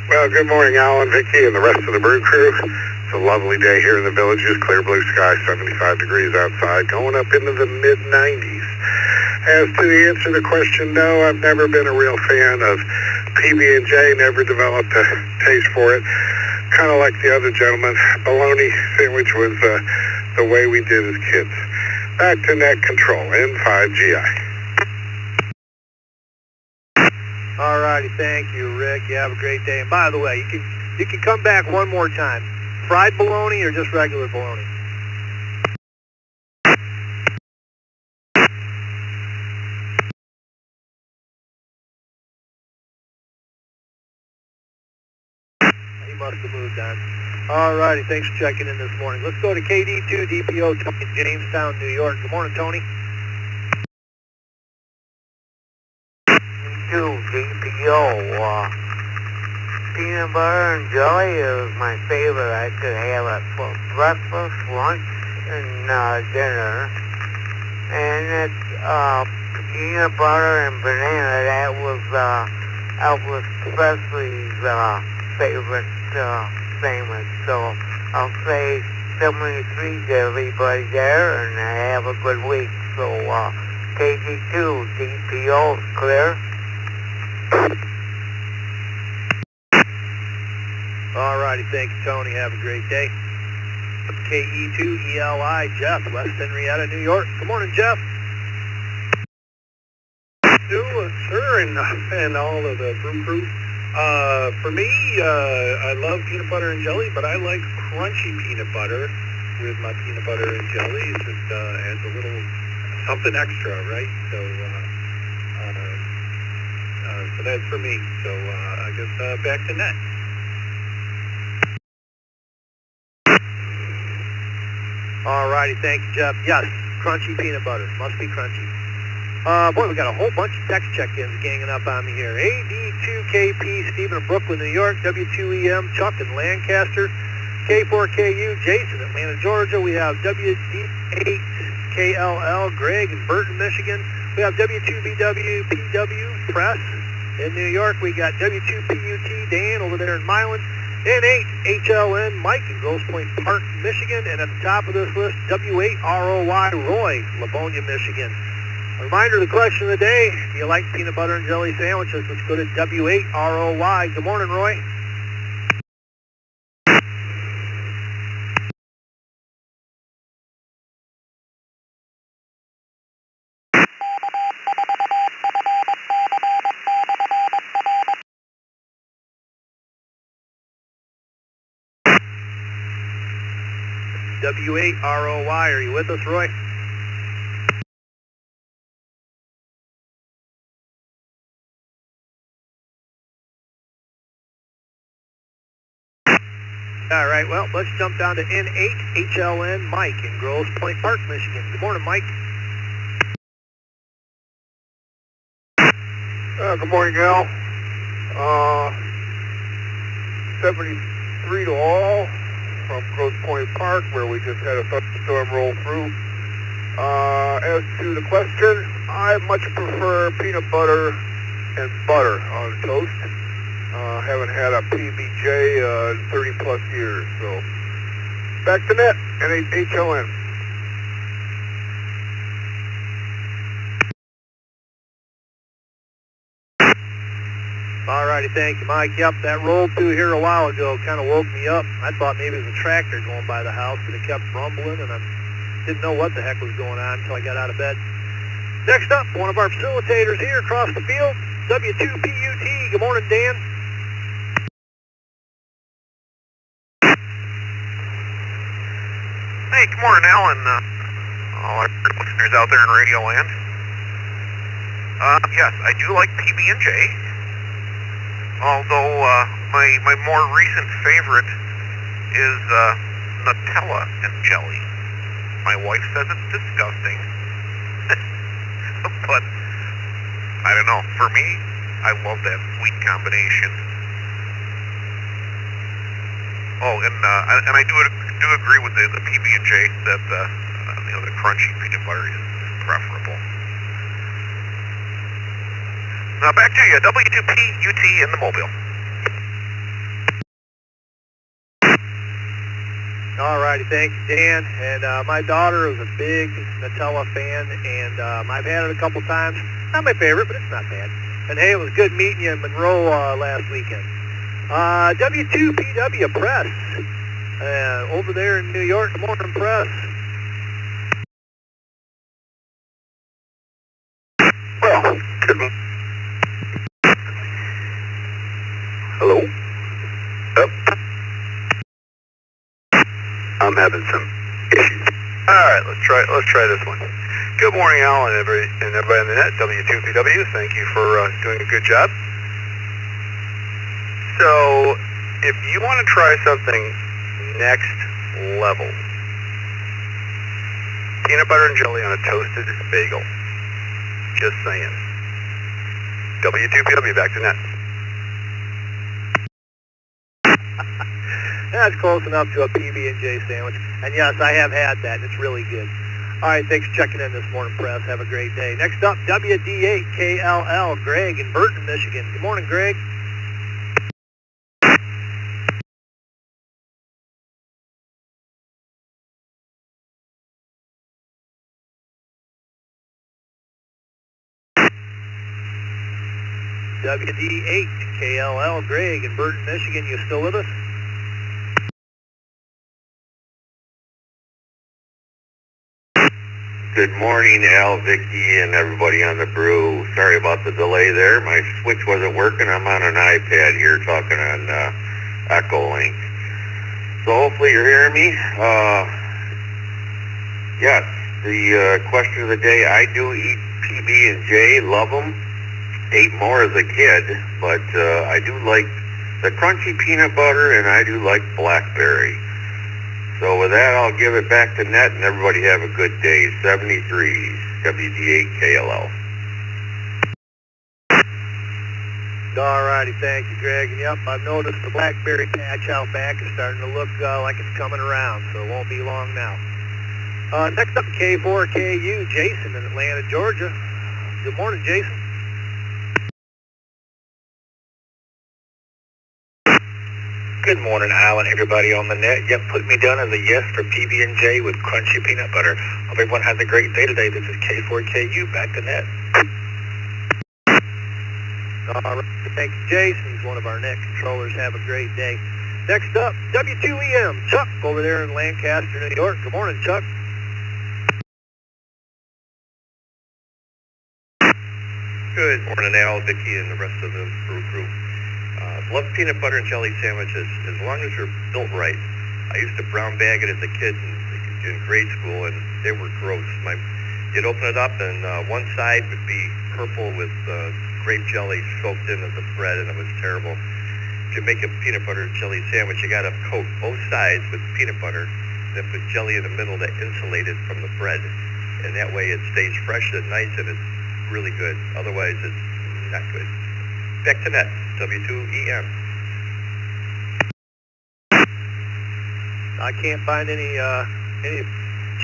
S4: Well, good morning, Alan, Vicki, and the rest of the Brew Crew. It's a lovely day here in the Villages. Clear blue sky, 75 degrees outside, going up into the mid-90s. As to the answer to the question, no, I've never been a real fan of PB&J, never developed a taste for it. Kind of like the other gentleman, bologna sandwich was the way we did as kids. Back to net control, N5GI.
S14: All righty, thank you, Rick. You have a great day. And by the way, you can come back one more time. Fried bologna or just regular bologna? He must have moved on. All righty, thanks for checking in this morning. Let's go to KD2 DPO, Tony, Jamestown, New York. Good morning, Tony.
S16: DPO, peanut butter and jelly is my favorite. I could have it for breakfast, lunch, and dinner. And it's peanut butter and banana. That was Elvis Presley's favorite sandwich. So I'll say 73 to everybody there, and have a good week. So KG2 DPO is clear.
S14: All righty, thank you, Tony. Have a great day.
S3: KE2ELI, Jeff, West Henrietta, New York. Good morning, Jeff.
S4: Sir, and all of the Brew crew. For me, I love peanut butter and jelly, but I like crunchy peanut butter with my peanut butter and jelly. It just adds a little something extra, right? So that's for me. So I guess back to net.
S3: All righty, thank you, Jeff. Yes, crunchy peanut butter. Must be crunchy. Boy, we got a whole bunch of text check-ins ganging up on me here. AD2KP, Stephen in Brooklyn, New York. W2EM, Chuck in Lancaster. K4KU, Jason, Atlanta, Georgia. We have WD8KLL, Greg in Burton, Michigan. We have W2BW, PW, Press in New York. We got W2PUT, Dan over there in Milan. N8HLN, Mike in Grosse Pointe Park, Michigan. And at the top of this list, W8ROY, Roy, Livonia, Michigan. A reminder, the question of the day, do you like peanut butter and jelly sandwiches? Let's go to W8ROY. Good morning, Roy. W8ROY, are you with us, Roy? All right, well, let's jump down to N8HLN, Mike in Grosse Pointe Park, Michigan. Good morning, Mike.
S4: Good morning, Al. 73 to all from Grosse Pointe Park, where we just had a thunderstorm roll through. As to the question, I much prefer peanut butter and butter on toast. Haven't had a PBJ in 30 plus years, so back to net, N8HLN.
S3: All righty, thank you, Mike. Yep, that rolled through here a while ago kind of woke me up. I thought maybe it was a tractor going by the house, but it kept rumbling, and I didn't know what the heck was going on until I got out of bed. Next up, one of our facilitators here across the field, W2PUT. Good morning, Dan.
S2: Hey, good morning, Alan. All our listeners out there in Radio Land. Yes, I do like PB&J. Although my more recent favorite is Nutella and jelly. My wife says it's disgusting, but I don't know. For me, I love that sweet combination. Oh, and I do agree with the PB&J that the crunchy peanut butter is preferable. Now back to you, W2PUT in the Mobile.
S3: All righty, thank you, Dan. And my daughter is a big Nutella fan, and I've had it a couple times. Not my favorite, but it's not bad. And hey, it was good meeting you in Monroe last weekend. W2PW Press, over there in New York. Good morning, Press.
S1: Well, good morning. Hello? Yep. I'm having some issues. Alright, let's try this one. Good morning, Al, and everybody on the net. W2PW, thank you for doing a good job. So, if you want to try something next level, peanut butter and jelly on a toasted bagel. Just saying. W2PW, back to net.
S3: That's close enough to a PB&J sandwich. And yes, I have had that, and it's really good. All right, thanks for checking in this morning, Press. Have a great day. Next up, WD8KLL, Greg in Burton, Michigan. Good morning, Greg. WD8KLL, Greg in Burton, Michigan. You still with us?
S1: Good morning, Al, Vicky, and everybody on the Brew. Sorry about the delay there. My switch wasn't working. I'm on an iPad here talking on Echo Link. So hopefully you're hearing me. Yes, the question of the day, I do eat PB&J, love them. Ate more as a kid, but I do like the crunchy peanut butter, and I do like blackberry. So with that, I'll give it back to Net, and everybody have a good day. 73 WD8KLL.
S3: Alrighty, thank you, Greg. And yep, I've noticed the blackberry patch out back is starting to look like it's coming around, so it won't be long now. Next up, K4KU, Jason in Atlanta, Georgia. Good morning, Jason.
S17: Good morning, Al, and everybody on the net. Yep, put me down as a yes for PB&J with crunchy peanut butter. Hope everyone has a great day today. This is K4KU, back to net.
S3: All right, thank you, Jason. He's one of our net controllers. Have a great day. Next up, W2EM, Chuck over there in Lancaster, New York. Good morning, Chuck.
S9: Good morning, Al, Vicky, and the rest of the Brew crew. Love peanut butter and jelly sandwiches as long as they're built right. I used to brown bag it as a kid in grade school, and they were gross. You'd open it up, and one side would be purple with grape jelly soaked into the bread, and it was terrible. If you make a peanut butter jelly sandwich, you got to coat both sides with peanut butter, then put jelly in the middle to insulate it from the bread, and that way it stays fresh and nice, and it's really good. Otherwise, it's not good. Back to net, W2EM.
S3: I can't find any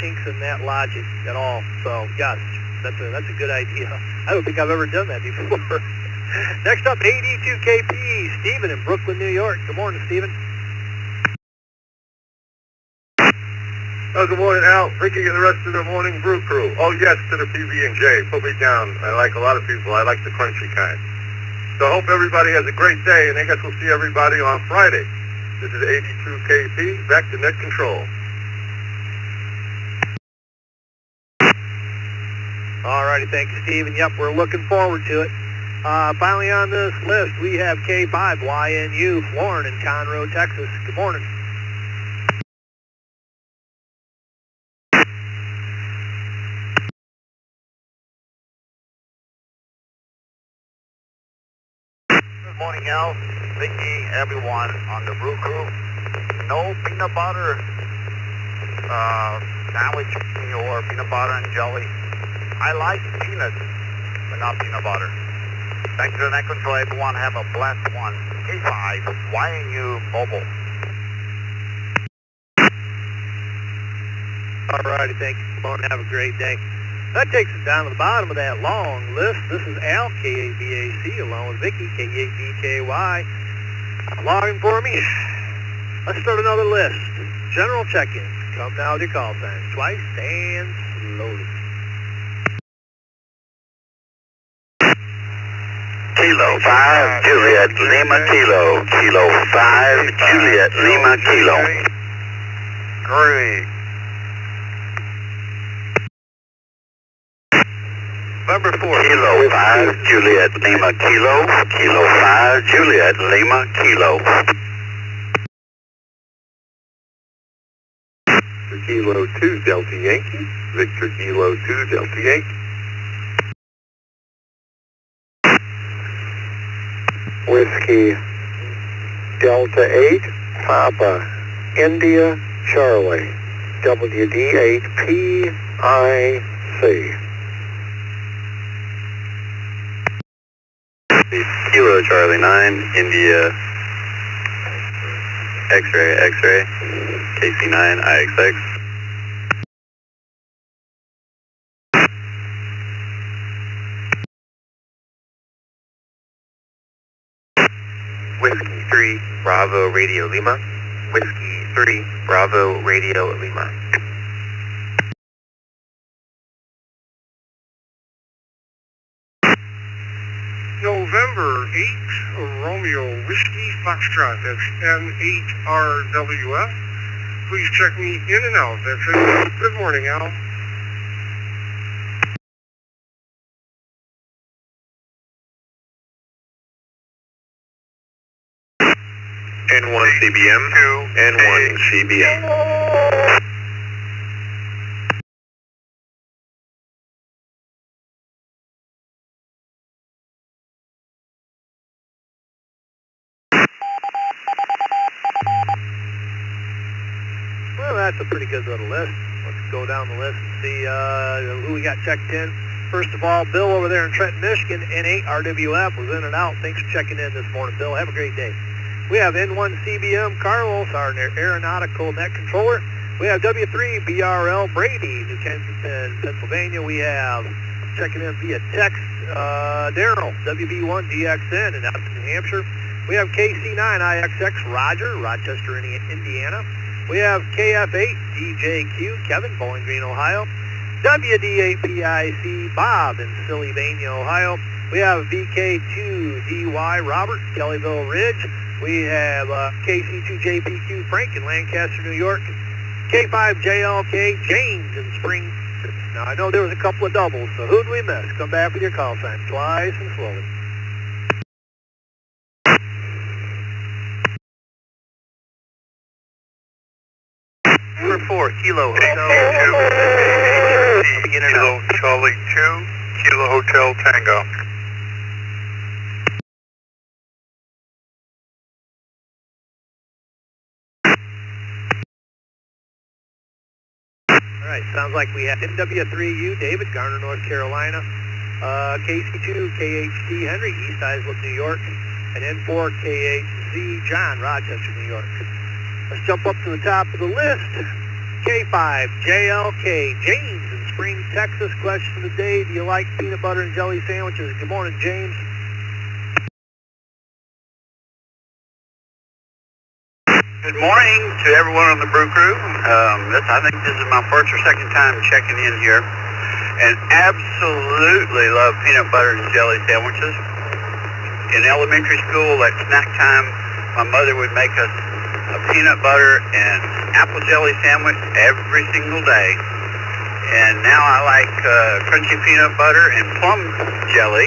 S3: chinks in that logic at all. So yes, that's a good idea. I don't think I've ever done that before. Next up, AD2KP, Stephen in Brooklyn, New York. Good morning, Stephen.
S15: Oh, good morning, Al, Ricky, and the rest of the morning Brew crew. Oh, yes, to the PB&J. Put me down. I like a lot of people. I like the crunchy kind. So I hope everybody has a great day, and I guess we'll see everybody on Friday. This is 82KP, back to net control.
S3: Alrighty, thank you, Stephen. Yep, we're looking forward to it. Finally on this list, we have K5YNU, Florin in Conroe, Texas. Good morning.
S18: Good morning, Al, Vicky, everyone on the Brew crew. No peanut butter sandwich or peanut butter and jelly. I like peanuts, but not peanut butter. Thank you to the net control, everyone. Have a blessed one. K5, YNU Mobile.
S3: Alrighty, thank you, Florin. Have a great day. That takes us down to the bottom of that long list. This is Al, KABAC, along with Vicky, K8BKY. Logging for me. Let's start another list. General check-ins. Come now with your call signs. Twice and slowly.
S1: Kilo 5, Juliet, Lima, Kilo. Kilo 5, Juliet, Lima, Kilo.
S18: Great.
S1: Number 4. Kilo 5, Juliet, Lima, Kilo. Kilo 5, Juliet, Lima, Kilo.
S15: Kilo 2, Delta Yankee. Victor Kilo 2, Delta Yankee.
S4: Whiskey Delta 8, Papa, India, Charlie, WD8PIC.
S1: Kilo Charlie 9, India, X-ray, X-ray, KC9, IXX.
S18: Whiskey 3, Bravo Radio Lima. Whiskey 3, Bravo Radio Lima.
S15: November 8, Romeo Whiskey Foxtrot, that's N8RWF. Please check me in and out. That's it. Good morning, Al.
S1: N1 CBM. N1 CBM.
S3: Well, that's a pretty good little list. Let's go down the list and see who we got checked in. First of all, Bill over there in Trenton, Michigan, N8 RWF was in and out. Thanks for checking in this morning, Bill. Have a great day. We have N1 CBM Carlos, our aeronautical net controller. We have W3 BRL Brady, New Kensington, Pennsylvania. We have checking in via text Daryl, WB1 DXN in Upton, New Hampshire. We have KC9IXX Roger, Rochester, Indiana. We have KF8 DJQ Kevin, Bowling Green, Ohio. WD8PIC Bob in Sylvania, Ohio. We have VK2DY Robert, Kellyville Ridge. We have KC2JPQ Frank in Lancaster, New York. K5JLK James in Spring. Now, I know there was a couple of doubles, so who'd we miss? Come back with your call sign twice and slowly.
S2: Number 4, Kilo Hotel 2. Kilo Charlie 2, Kilo Hotel Tango.
S3: All right, sounds like we have NW3U David, Garner, North Carolina. KC2 KHT Henry, East Islip, New York. And N4 KHZ John, Rochester, New York. Let's jump up to the top of the list. K5JLK James in Spring, Texas. Question of the day, do you like peanut butter and jelly sandwiches? Good morning, James.
S18: Good morning to everyone on the Brew Crew. I think this is my first or second time checking in here, and absolutely love peanut butter and jelly sandwiches. In elementary school, at snack time, my mother would make us a peanut butter and apple jelly sandwich every single day. And now I like crunchy peanut butter and plum jelly,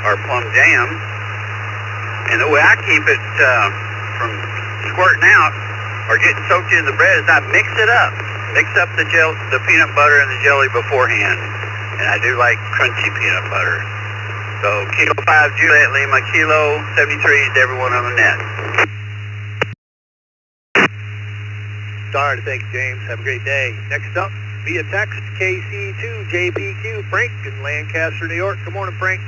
S18: or plum jam. And the way I keep it from squirting out or getting soaked in the bread is I mix it up. Mix up the peanut butter and the jelly beforehand. And I do like crunchy peanut butter. So Kilo 5 Juliet Lima, Kilo 73 to everyone on the net.
S3: Sorry to thank you, James. Have a great day. Next up, via text, KC2JPQ Frank in Lancaster, New York. Good morning, Frank.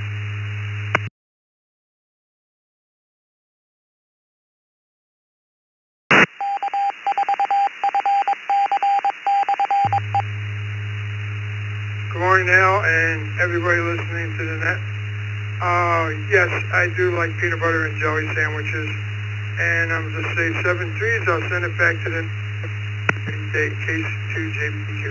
S19: Good morning, Al, and everybody listening to the net. Yes, I do like peanut butter and jelly sandwiches, and I'm going to say 7-3s. I'll send it back to the KC2JPQ.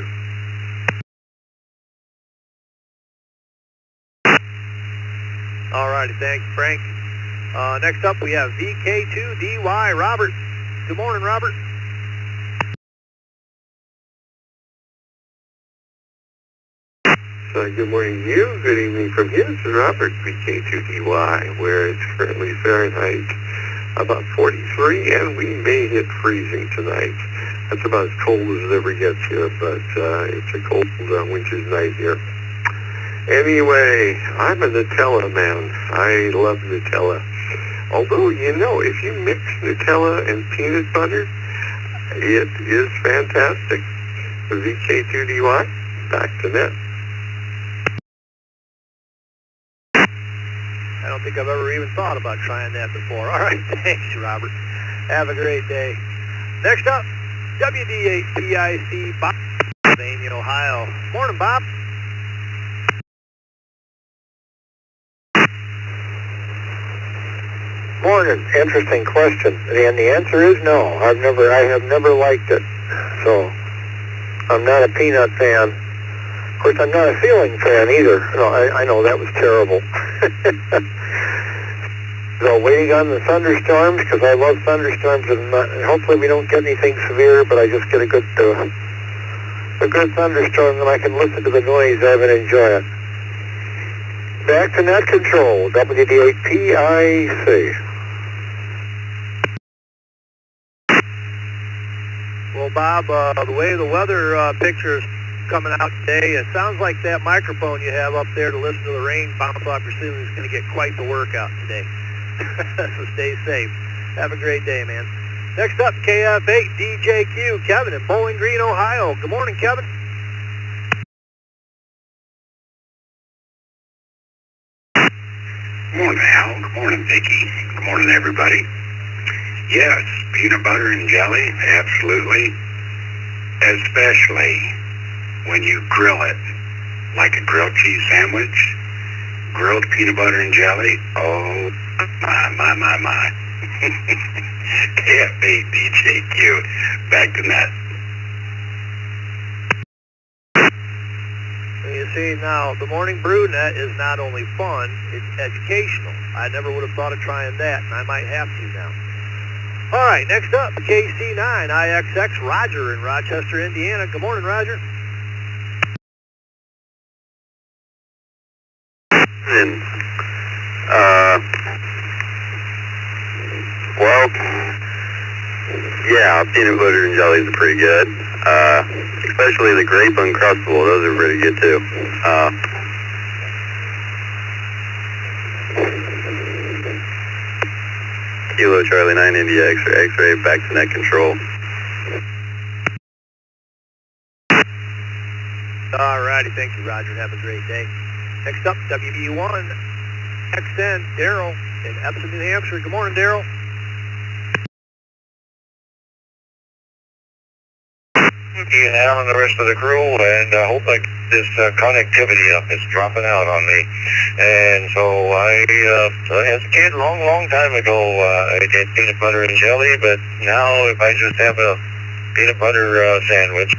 S3: All righty, thank you, Frank. Next up, we have VK2DY Robert. Good morning, Robert.
S4: Good morning to you. Good evening from here. This is Robert, VK2DY, where it's currently Fahrenheit about 43, and we may hit freezing tonight. That's about as cold as it ever gets here, but it's a cold winter's night here. Anyway, I'm a Nutella man. I love Nutella. Although, you know, if you mix Nutella and peanut butter, it is fantastic. VK2DY, back to net.
S3: I don't think I've ever even thought about trying that before. All right, thanks, Robert. Have a great day. Next up, WD8PIC Bob, Pennsylvania, Ohio. Morning, Bob.
S20: Morning. Interesting question. And the answer is no. I have never liked it. So, I'm not a peanut fan. Of course, I'm not a ceiling fan either. No, I know that was terrible. So waiting on the thunderstorms, because I love thunderstorms, and hopefully we don't get anything severe, but I just get a good thunderstorm, and I can listen to the noise of it and enjoy it. Back to net control, WD8PIC.
S3: Well, Bob, the way the weather picture is coming out today, it sounds like that microphone you have up there to listen to the rain bounce off your ceiling is going to get quite the workout today. So stay safe. Have a great day, man. Next up, KF8 DJQ, Kevin in Bowling Green, Ohio. Good morning, Kevin.
S1: Good morning, Al. Good morning, Vicki. Good morning, everybody. Yes, peanut butter and jelly, absolutely. Especially when you grill it, like a grilled cheese sandwich, grilled peanut butter and jelly. Oh, my. KF8 DJQ, back to net.
S3: You see, now, the Morning Brew Net is not only fun, it's educational. I never would have thought of trying that, and I might have to now. All right, next up, KC9IXX, Roger in Rochester, Indiana. Good morning, Roger.
S1: And, well, yeah, peanut butter and jellies are pretty good. Especially the grape Uncrustable, those are pretty good too. Kilo Charlie 9 India X-ray, back to net control.
S3: All righty, thank you, Roger. Have a great day. Next up, WB1 XN, Daryl in Epsom, New Hampshire. Good morning, Daryl.
S7: You and Al and the rest of the crew, and I hope like this connectivity up is dropping out on me. And so as a kid, long time ago, I did peanut butter and jelly, but now if I just have a peanut butter sandwich,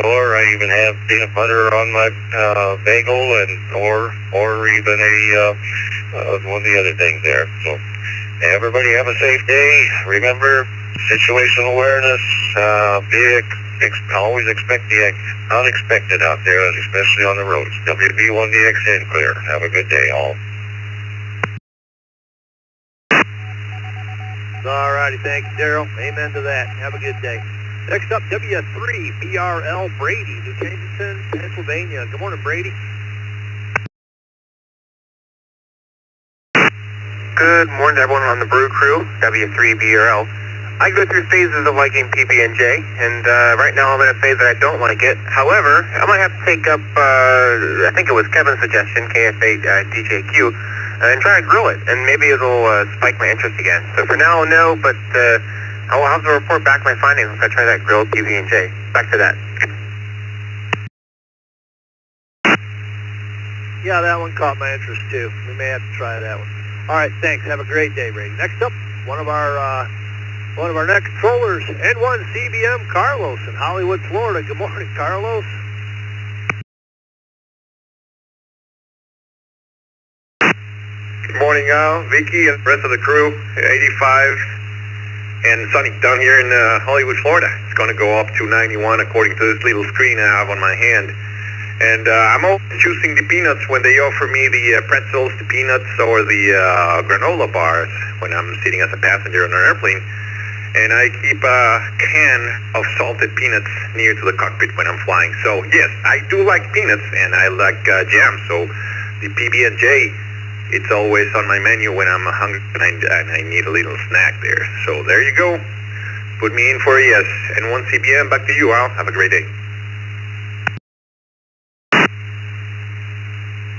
S7: or I even have peanut butter on my bagel, and or even one of the other things there. So everybody have a safe day. Remember, situational awareness, always expect the unexpected out there, especially on the roads. WB1DXN clear. Have a good day, all.
S3: All righty, thank you, Daryl. Amen to that. Have a good day. Next up, W3BRL Brady, New Kensington, Pennsylvania. Good morning, Brady.
S21: Good morning to everyone on the Brew crew, W3BRL. I go through phases of liking PB&J, and right now I'm in a phase that I don't like it. However, I might have to take up, I think it was Kevin's suggestion, KF8 DJQ, and try to grill it, and maybe it'll spike my interest again. So for now, no, but I'll have to report back my findings if I try that grilled PB&J. Back to that.
S3: Yeah, that one caught my interest too. We may have to try that one. All right, thanks. Have a great day, Brady. Next up, one of our net controllers, N1 CBM Carlos in Hollywood, Florida. Good morning, Carlos.
S22: Good morning, Al, Vicky, and the rest of the crew. 85 and sunny down here in Hollywood, Florida. It's going to go up to 91 according to this little screen I have on my hand. And I'm always choosing the peanuts when they offer me the pretzels, the peanuts, or the granola bars when I'm sitting as a passenger on an airplane. And I keep a can of salted peanuts near to the cockpit when I'm flying. So yes, I do like peanuts, and I like jam. So the PB&J, it's always on my menu when I'm hungry and I need a little snack there. So there you go. Put me in for a yes. And one CBM, back to you, Al. Have a great day.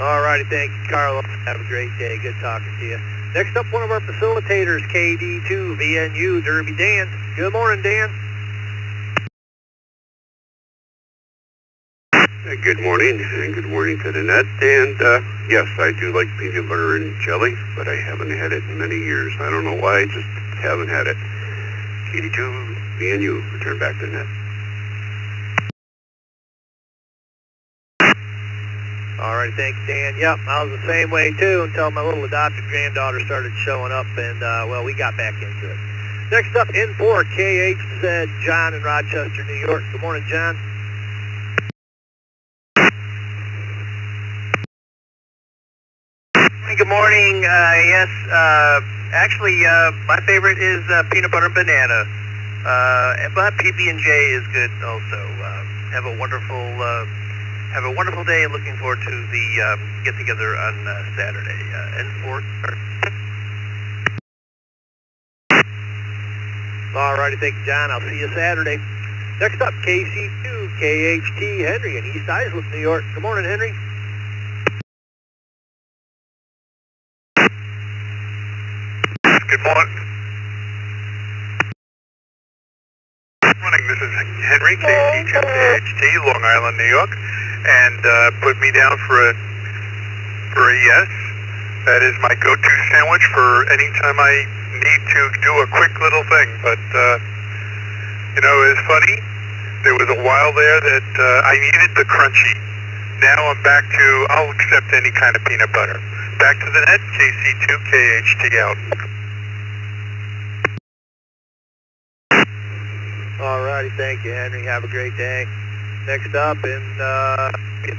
S3: All righty, thank you, Carlos. Have a great day. Good talking to you. Next up, one of our facilitators, KD2VNU, Derby Dan. Good morning, Dan.
S1: Good morning, and good morning to the net. And yes, I do like peanut butter and jelly, but I haven't had it in many years. I don't know why, I just haven't had it. KD2VNU, return back to the net.
S3: All right, thanks, Dan. Yep, I was the same way, too, until my little adopted granddaughter started showing up, and, well, we got back into it. Next up, N4KH said John in Rochester, New York. Good morning, John.
S23: Good morning. Yes, actually, my favorite is peanut butter and banana.
S3: But PB&J is good also. Have a wonderful day, and looking forward to the get together on Saturday. N4. All righty, thank you, John. I'll see you Saturday. Next up, KC2 KHT Henry in East Islip, New York. Good morning, Henry.
S2: Good morning. Good morning. This is Henry, KC2 KHT, Long Island, New York, and put me down for a yes. That is my go-to sandwich for any time I need to do a quick little thing. But it's funny. There was a while there that I needed the crunchy. Now I'm back to I'll accept any kind of peanut butter. Back to the net, KC2 KHT out.
S3: All righty, thank you, Henry. Have a great day. Next up in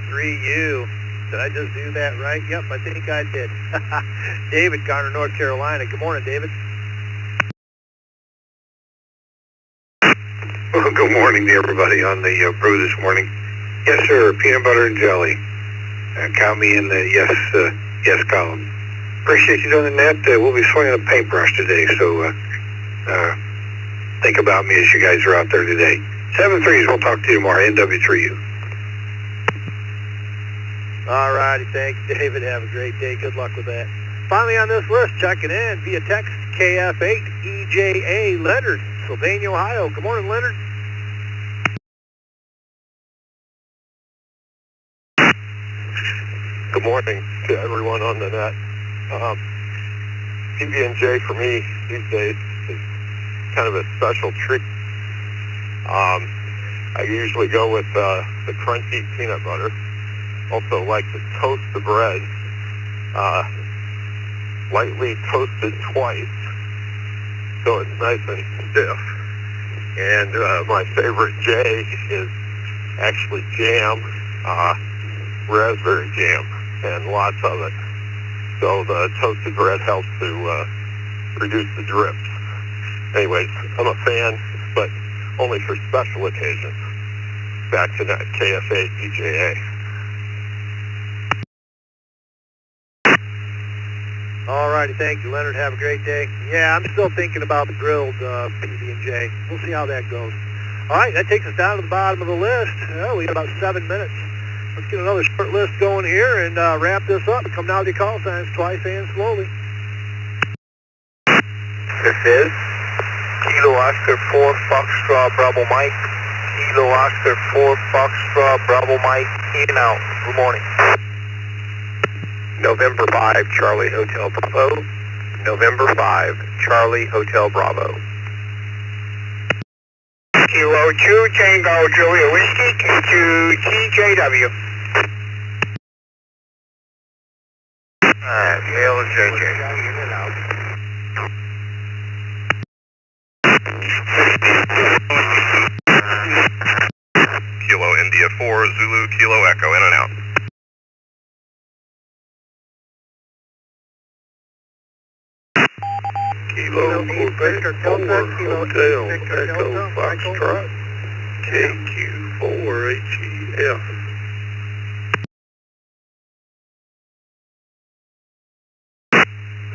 S3: 3U. Did I just do that right? Yep, I think I did. David, Garner, North Carolina. Good morning, David.
S1: Well, good morning to everybody on the brew this morning. Yes, sir, peanut butter and jelly. Count me in the yes column. Appreciate you doing that. We'll be swinging a paintbrush today, so think about me as you guys are out there today. 7-3s, we'll talk to you tomorrow, NW3U.
S3: All righty, thanks, David. Have a great day. Good luck with that. Finally on this list, checking in via text, KF8EJA, Leonard, Sylvania, Ohio. Good morning, Leonard.
S15: Good morning to everyone on the net. PB&J for me these days is kind of a special treat. I usually go with the crunchy peanut butter. Also like to toast the bread, lightly toasted twice, so it's nice and stiff. And my favorite J is actually jam, raspberry jam, and lots of it. So the toasted bread helps to reduce the drips. Anyways, I'm a fan, but only for special occasions. Back to that KF8EJA.
S3: All righty, thank you, Leonard. Have a great day. Yeah, I'm still thinking about the grilled PB&J. We'll see how that goes. All right, that takes us down to the bottom of the list. Oh, we got about 7 minutes. Let's get another short list going here and wrap this up. Come down to your call signs twice and slowly.
S22: This is Kilo Oscar 4 Foxtrot Bravo Mike. Kilo Oscar 4 Foxtrot Bravo Mike. In and out. Good morning.
S1: November 5, Charlie Hotel Bravo. November 5, Charlie Hotel Bravo.
S22: Kilo 2 Tango Julia Whiskey, K2 TJW. LJJ.
S2: Kilo India 4 Zulu Kilo Echo, in and out.
S15: Kilo Victor 4 Hotel Echo Foxtrot KQ4 HEF.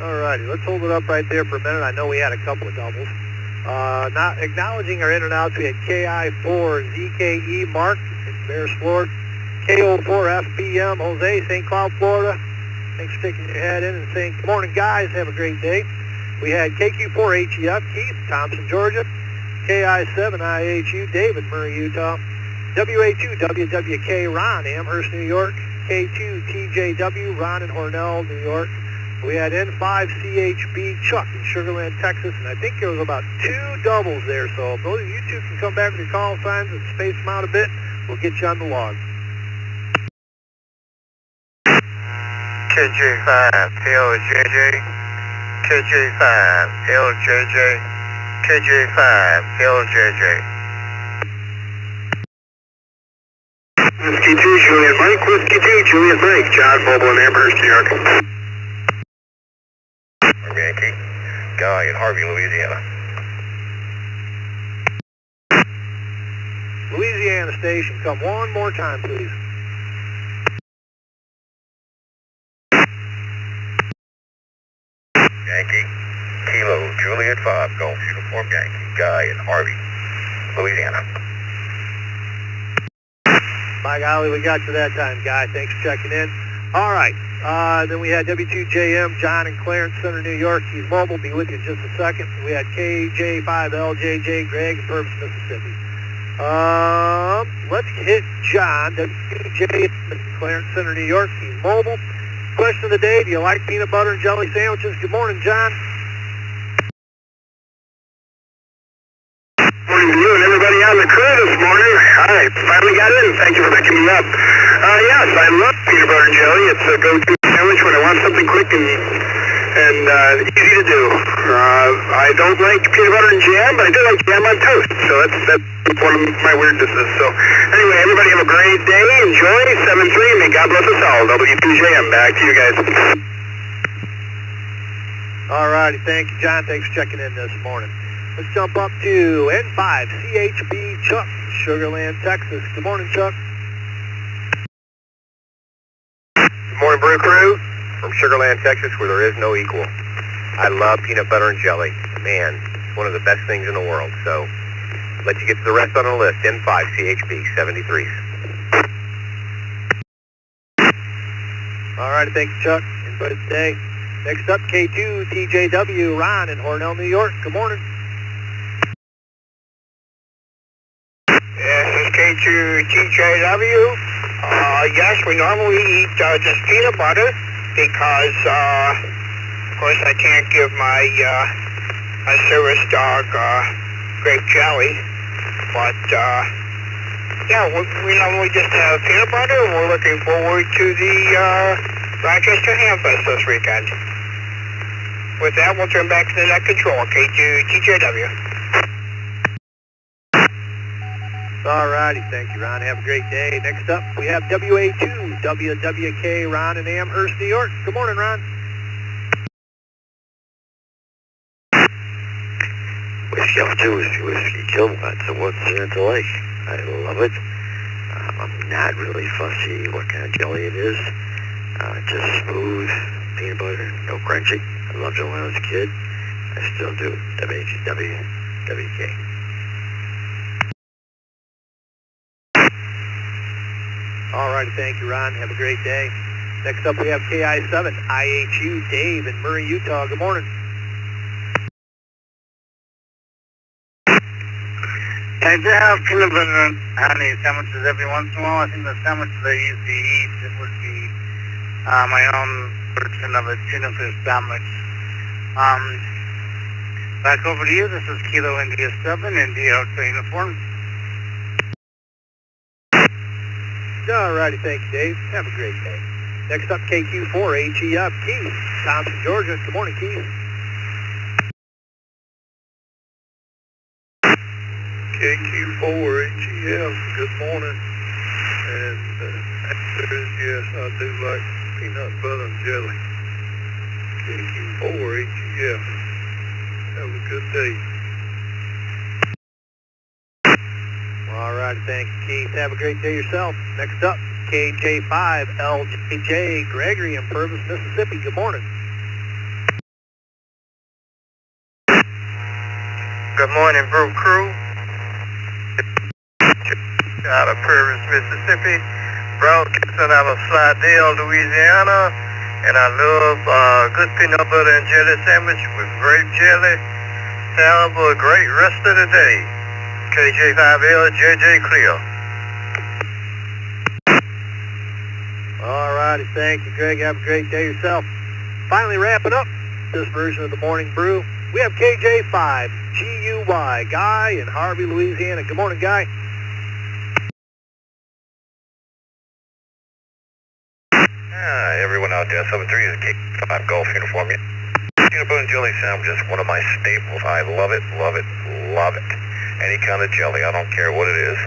S3: All righty, let's hold it up right there for a minute. I know we had a couple of doubles. Not acknowledging our in and outs, we had KI4 ZKE Mark in Bears, Florida. KO4 FBM Jose, St. Cloud, Florida. Thanks for sticking your head in and saying, good morning, guys. Have a great day. We had KQ4 HEF Keith, Thompson, Georgia. KI7 IHU David, Murray, Utah. WA2 WWK Ron, Amherst, New York. K2 TJW Ron in Hornell, New York. We had N5 CHB Chuck in Sugar Land, Texas, and I think there was about 2 doubles there. So if those of you two can come back with your call signs and space them out a bit, we'll get you on the log.
S22: KJ5 LJJ. KJ5 LJJ. KJ5 LJJ.
S1: Whiskey 2 Juliet Mike. Whiskey 2 Juliet Mike. John Mobile in Amherst, New York.
S22: Yankee, Guy in Harvey, Louisiana.
S3: Louisiana station. Come one more time, please.
S1: Yankee, Kilo, Juliet 5, Golf Uniform Yankee, Guy in Harvey, Louisiana.
S3: By golly, we got you that time, Guy. Thanks for checking in. All right. Then we had W2JM, John in Clarence Center, New York. He's mobile. Be with you in just a second. We had KJ5LJJ, Greg in Purvis, Mississippi. Let's hit John, W2JM in Clarence Center, New York. He's mobile. Question of the day, do you like peanut butter and jelly sandwiches? Good morning, John.
S10: Morning to you and everybody on the crew this morning. Hi, finally got in. Thank you for picking me up. Yes, I love peanut butter and jelly. It's a go-to sandwich when I want something quick and easy to do. I don't like peanut butter and jam, but I do like jam on toast. So that's one of my weirdnesses. So anyway, everybody have a great day. Enjoy 7-3. May God bless us all. W2JM. Back to you guys.
S3: All righty. Thank you, John. Thanks for checking in this morning. Let's jump up to N5CHB Chuck, Sugarland, Texas. Good morning, Chuck.
S1: Good morning, Brew Crew, from Sugarland, Texas, where there is no equal. I love peanut butter and jelly. Man, it's one of the best things in the world. So, let you get to the rest on the list. N5CHB 73s.
S3: All righty. Thank you, Chuck. Enjoy the day. Next up, K2TJW, Ron in Hornell, New York. Good morning.
S11: This is K2TJW. Yes, we normally eat just peanut butter because, of course, I can't give my service dog grape jelly. But, yeah, we normally just have peanut butter, and we're looking forward to the Rochester Ham Fest this weekend. With that, we'll turn back to the net control, K2TJW.
S3: All righty. Thank you, Ron. Have a great day. Next up, we have WA2, WWK, Ron in Amherst, New York. Good morning, Ron.
S23: Whiskey Alpha Whiskey Kilowatt. So what's it like? I love it. I'm not really fussy what kind of jelly it is. Just smooth, peanut butter, no crunchy. I loved it when I was a kid. I still do. WK.
S3: All righty, thank you, Ron. Have a great day. Next up, we have KI7, IHU, Dave in Murray, Utah. Good morning.
S24: I do have peanut butter and honey sandwiches every once in a while. I think the sandwiches I usually eat would be my own version of a tuna fish sandwich. Back over to you. This is Kilo India 7, India Hotel Uniform.
S3: All righty, thank you, Dave. Have a great day. Next up, KQ4HEF, Keith, Thompson, Georgia. Good morning, Keith.
S25: KQ4HEF, good morning. And answer is yes, I do like peanut butter and jelly. KQ4HEF, have a good day.
S3: All right, thank you, Keith. Have a great day yourself. Next up, KJ5LJJ, Gregory in Purvis, Mississippi. Good morning.
S26: Good morning, Brew Crew. Out of Purvis, Mississippi. Broadcasting out of Slidell, Louisiana. And I love good peanut butter and jelly sandwich with grape jelly. Have a great rest of the day. KJ5LJJ clear.
S3: All righty, thank you, Greg. Have a great day yourself. Finally wrapping up this version of the Morning Brew, we have KJ5GUY, Guy in Harvey, Louisiana. Good morning, Guy.
S1: Everyone out there, 73 is K5 Golf Uniform. Peanut butter and jelly sandwich is one of my staples. I love it, love it, love it. Any kind of jelly, I don't care what it is.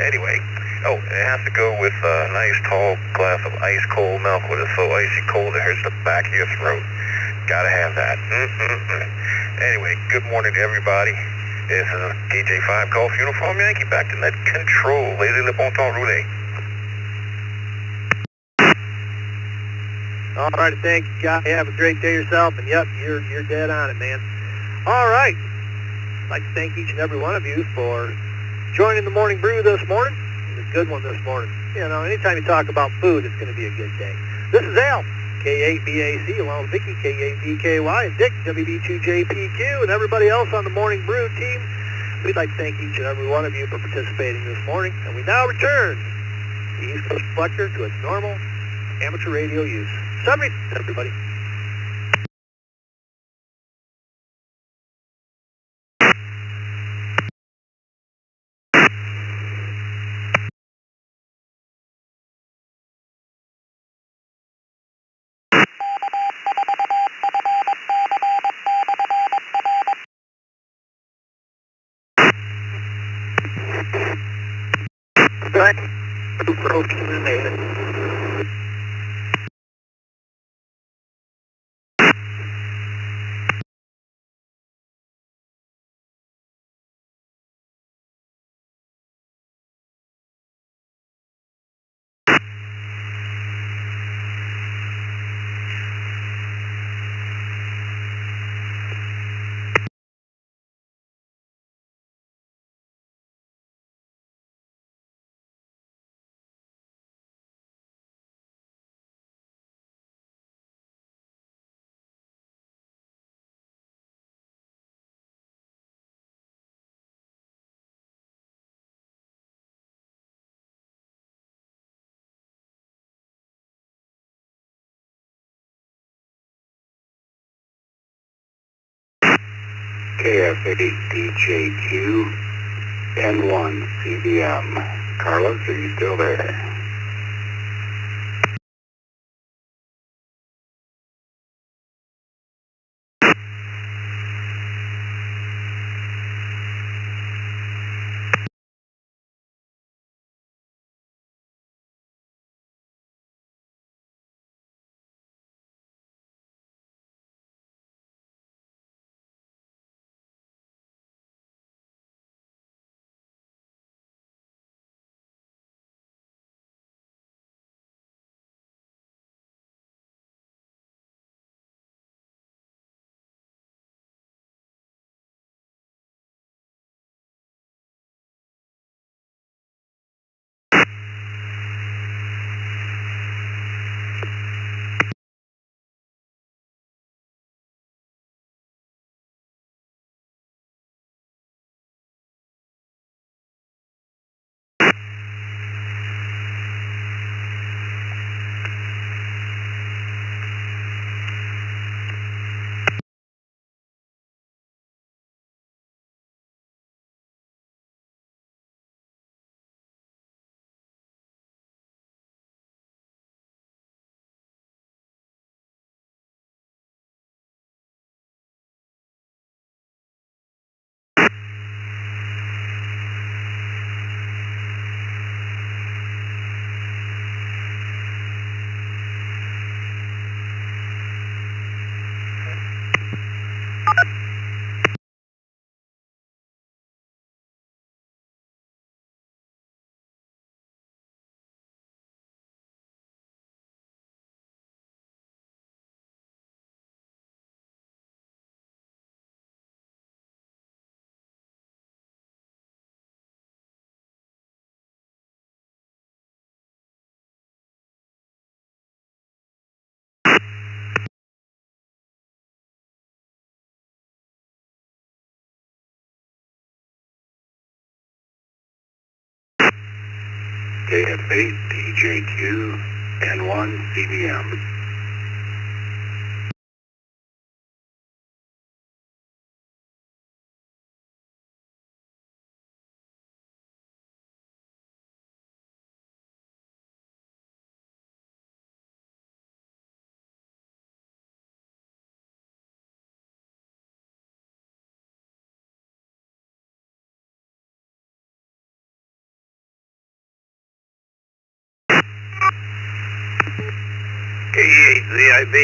S1: Anyway, it has to go with a nice tall glass of ice cold milk when it's so icy cold it hurts the back of your throat. Gotta have that. Anyway, good morning to everybody.
S2: This is a DJ5 Golf Uniform Yankee back to net control. Laissez le bon temps rouler.
S3: All right, thank you, guys. Have a great day yourself, and yep, you're dead on it, man. All right. I'd like to thank each and every one of you for joining the Morning Brew this morning. It was a good one this morning. You know, anytime you talk about food, it's going to be a good day. This is Al, K-A-B-A-C, along with Vicky, K-A-B-K-Y, and Dick, WB2JPQ, and everybody else on the Morning Brew team. We'd like to thank each and every one of you for participating this morning, and we now return the East Coast Reflector to its normal amateur radio use. Summary, everybody.
S20: KF8DJQ, N1 CBM. Carlos, are you still there? KF8DJQ, N1 CBM.
S2: KE8ZIB.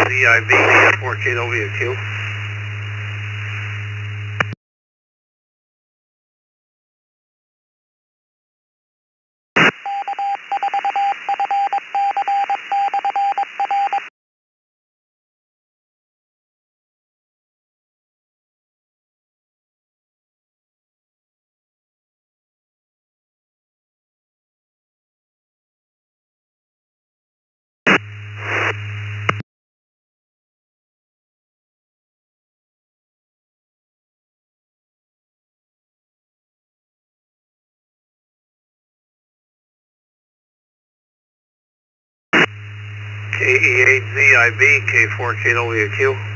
S2: ZIB, 4 KWQ.
S5: KE8ZIB, K4KWQ.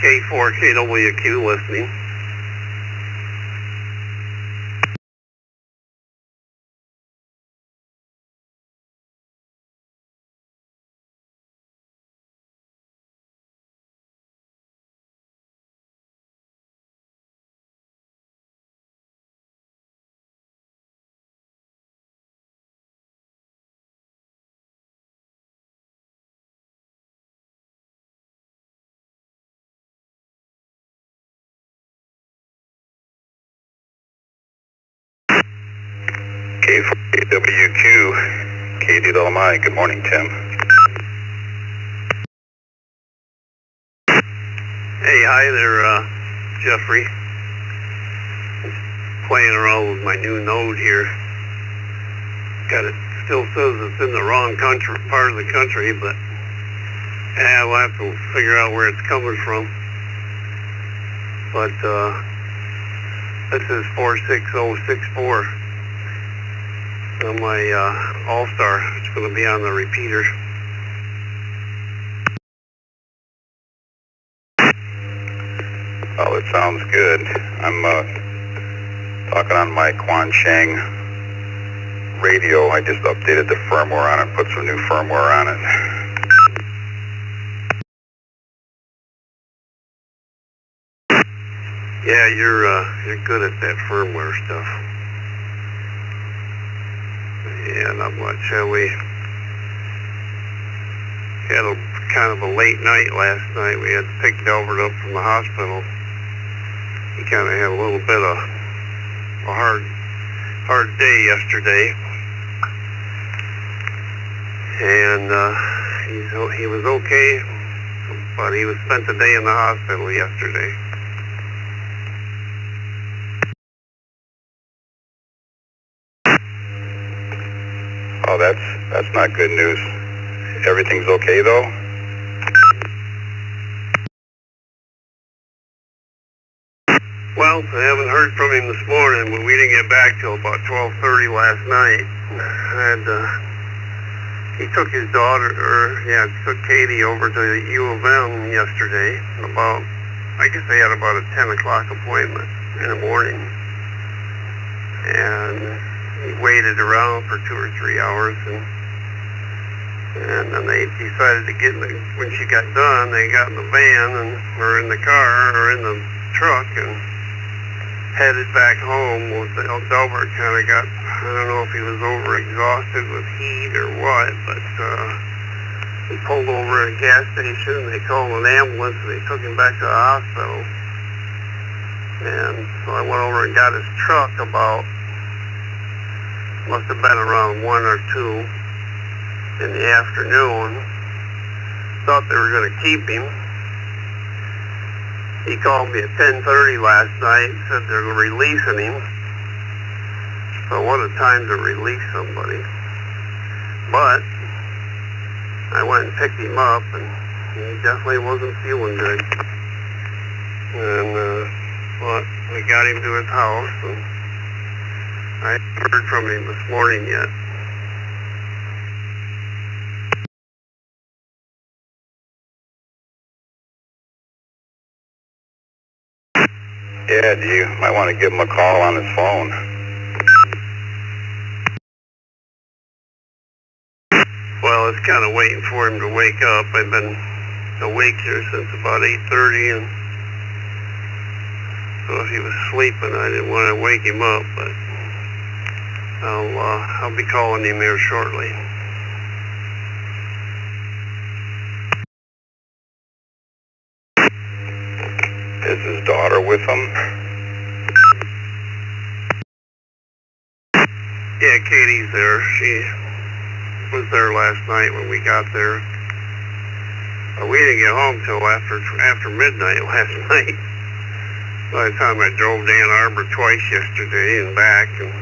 S5: K4KWQ listening.
S2: K4KWQ, KDLMI. Good morning, Tim.
S5: Hey, hi there, Jeffrey. Playing around with my new node here. Still says it's in the wrong part of the country, but yeah, we'll have to figure out where it's coming from. But this is 46064 on my All-Star. It's going to be on the repeater.
S2: Oh, it sounds good. I'm talking on my Quan Chang radio. I just updated the firmware on it, put some new firmware on it.
S5: Yeah, you're good at that firmware stuff. Yeah, not much. We had a kind of a late night last night. We had to pick Delbert up from the hospital. He kind of had a little bit of a hard day yesterday, and he was okay, but he was spent the day in the hospital yesterday.
S2: Oh, that's not good news. Everything's okay though?
S5: Well, I haven't heard from him this morning, but we didn't get back till about 12:30 last night. And he took his took Katie over to the U of M yesterday. I guess they had about a 10 o'clock appointment in the morning. And he waited around for 2 or 3 hours, and then they decided to when she got done, they got in the van or in the car or in the truck and headed back home. Delbert kind of got, I don't know if he was overexhausted with heat or what, but he pulled over at a gas station and they called an ambulance and they took him back to the hospital. And so I went over and got his truck about Must have been around 1 or 2 in the afternoon. Thought they were going to keep him. He called me at 10:30 last night and said they're releasing him. So what a time to release somebody. But I went and picked him up, and he definitely wasn't feeling good. And well, we got him to his house, and I haven't heard from him this morning yet.
S2: Yeah, you might want to give him a call on his phone.
S5: Well, it's kind of waiting for him to wake up. I've been awake here since about 8:30, and so if he was sleeping, I didn't want to wake him up, but I'll be calling him here shortly.
S2: Is his daughter with him?
S5: Yeah, Katie's there. She was there last night when we got there. But we didn't get home till after midnight last night. By the time I drove to Ann Arbor twice yesterday and back, and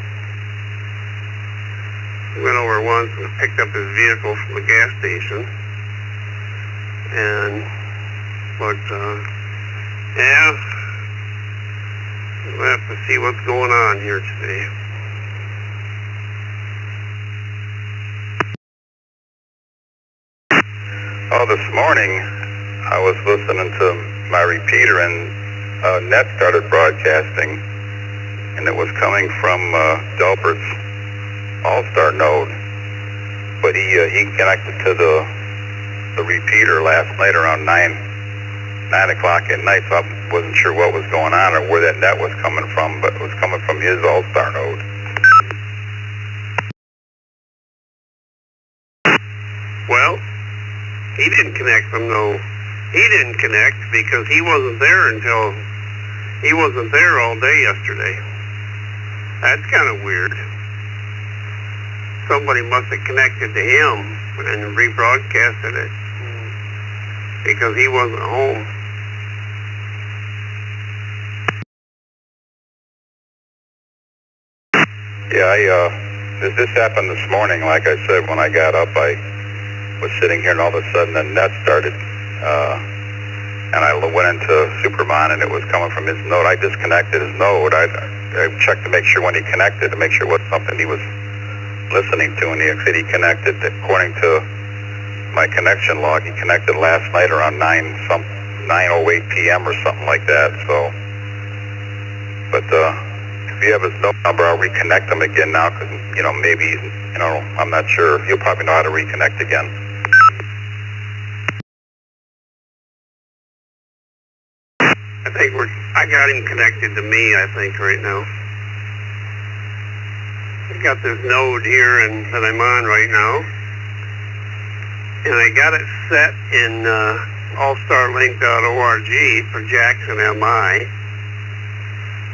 S5: went over once and picked up his vehicle from the gas station. Yeah, we'll have to see what's going on here today.
S2: Oh, this morning I was listening to my repeater, and net started broadcasting, and it was coming from Delbert's All-Star node, but he connected to the repeater last night around 9 o'clock at night, so I wasn't sure what was going on or where that net was coming from, but it was coming from his All-Star node.
S5: Well, he didn't connect them, though. He didn't connect because he wasn't there all day yesterday. That's kind of weird. Somebody must have connected to him and rebroadcasted it because he wasn't home.
S2: Yeah, this happened this morning. Like I said, when I got up, I was sitting here, and all of a sudden the net started, and I went into Supermon, and it was coming from his node. I disconnected his node. I checked to make sure when he connected, to make sure it wasn't something he was listening to, and he said he connected. According to my connection log, he connected last night around 9:08 p.m. or something like that. So, but if you have his node number, I'll reconnect him again now, because maybe I'm not sure. He'll probably know how to reconnect again.
S5: I got him connected to me, I think, right now. I got this node here that I'm on right now, and I got it set in allstarlink.org for Jackson MI.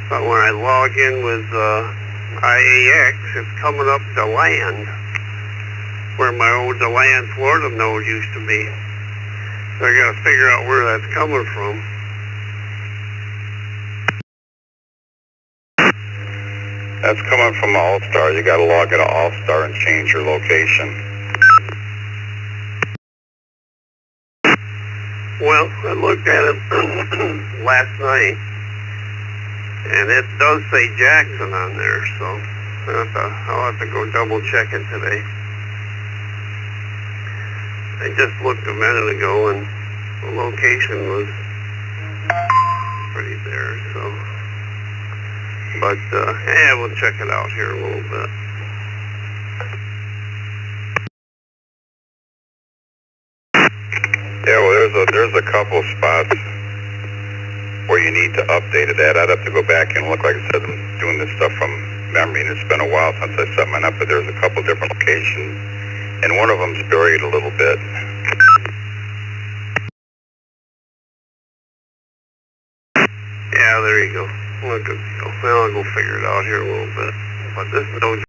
S5: But when I log in with IAX, it's coming up DeLand, where my old DeLand, Florida node used to be. So I got to figure out where that's coming from.
S2: That's coming from All-Star. You got to log into All-Star and change your location.
S5: Well, I looked at it last night, and it does say Jackson on there, so I'll have to go double check it today. I just looked a minute ago, and the location was pretty there, so. But, yeah, we'll check it out here a little bit.
S2: Yeah, well, there's a couple spots where you need to update it at. I'd have to go back and look. Like I said, I'm doing this stuff from memory, and it's been a while since I set mine up, but there's a couple different locations, and one of them's buried a little bit.
S5: Yeah, there you go. Look, well, I'll go figure it out here a little bit. But this node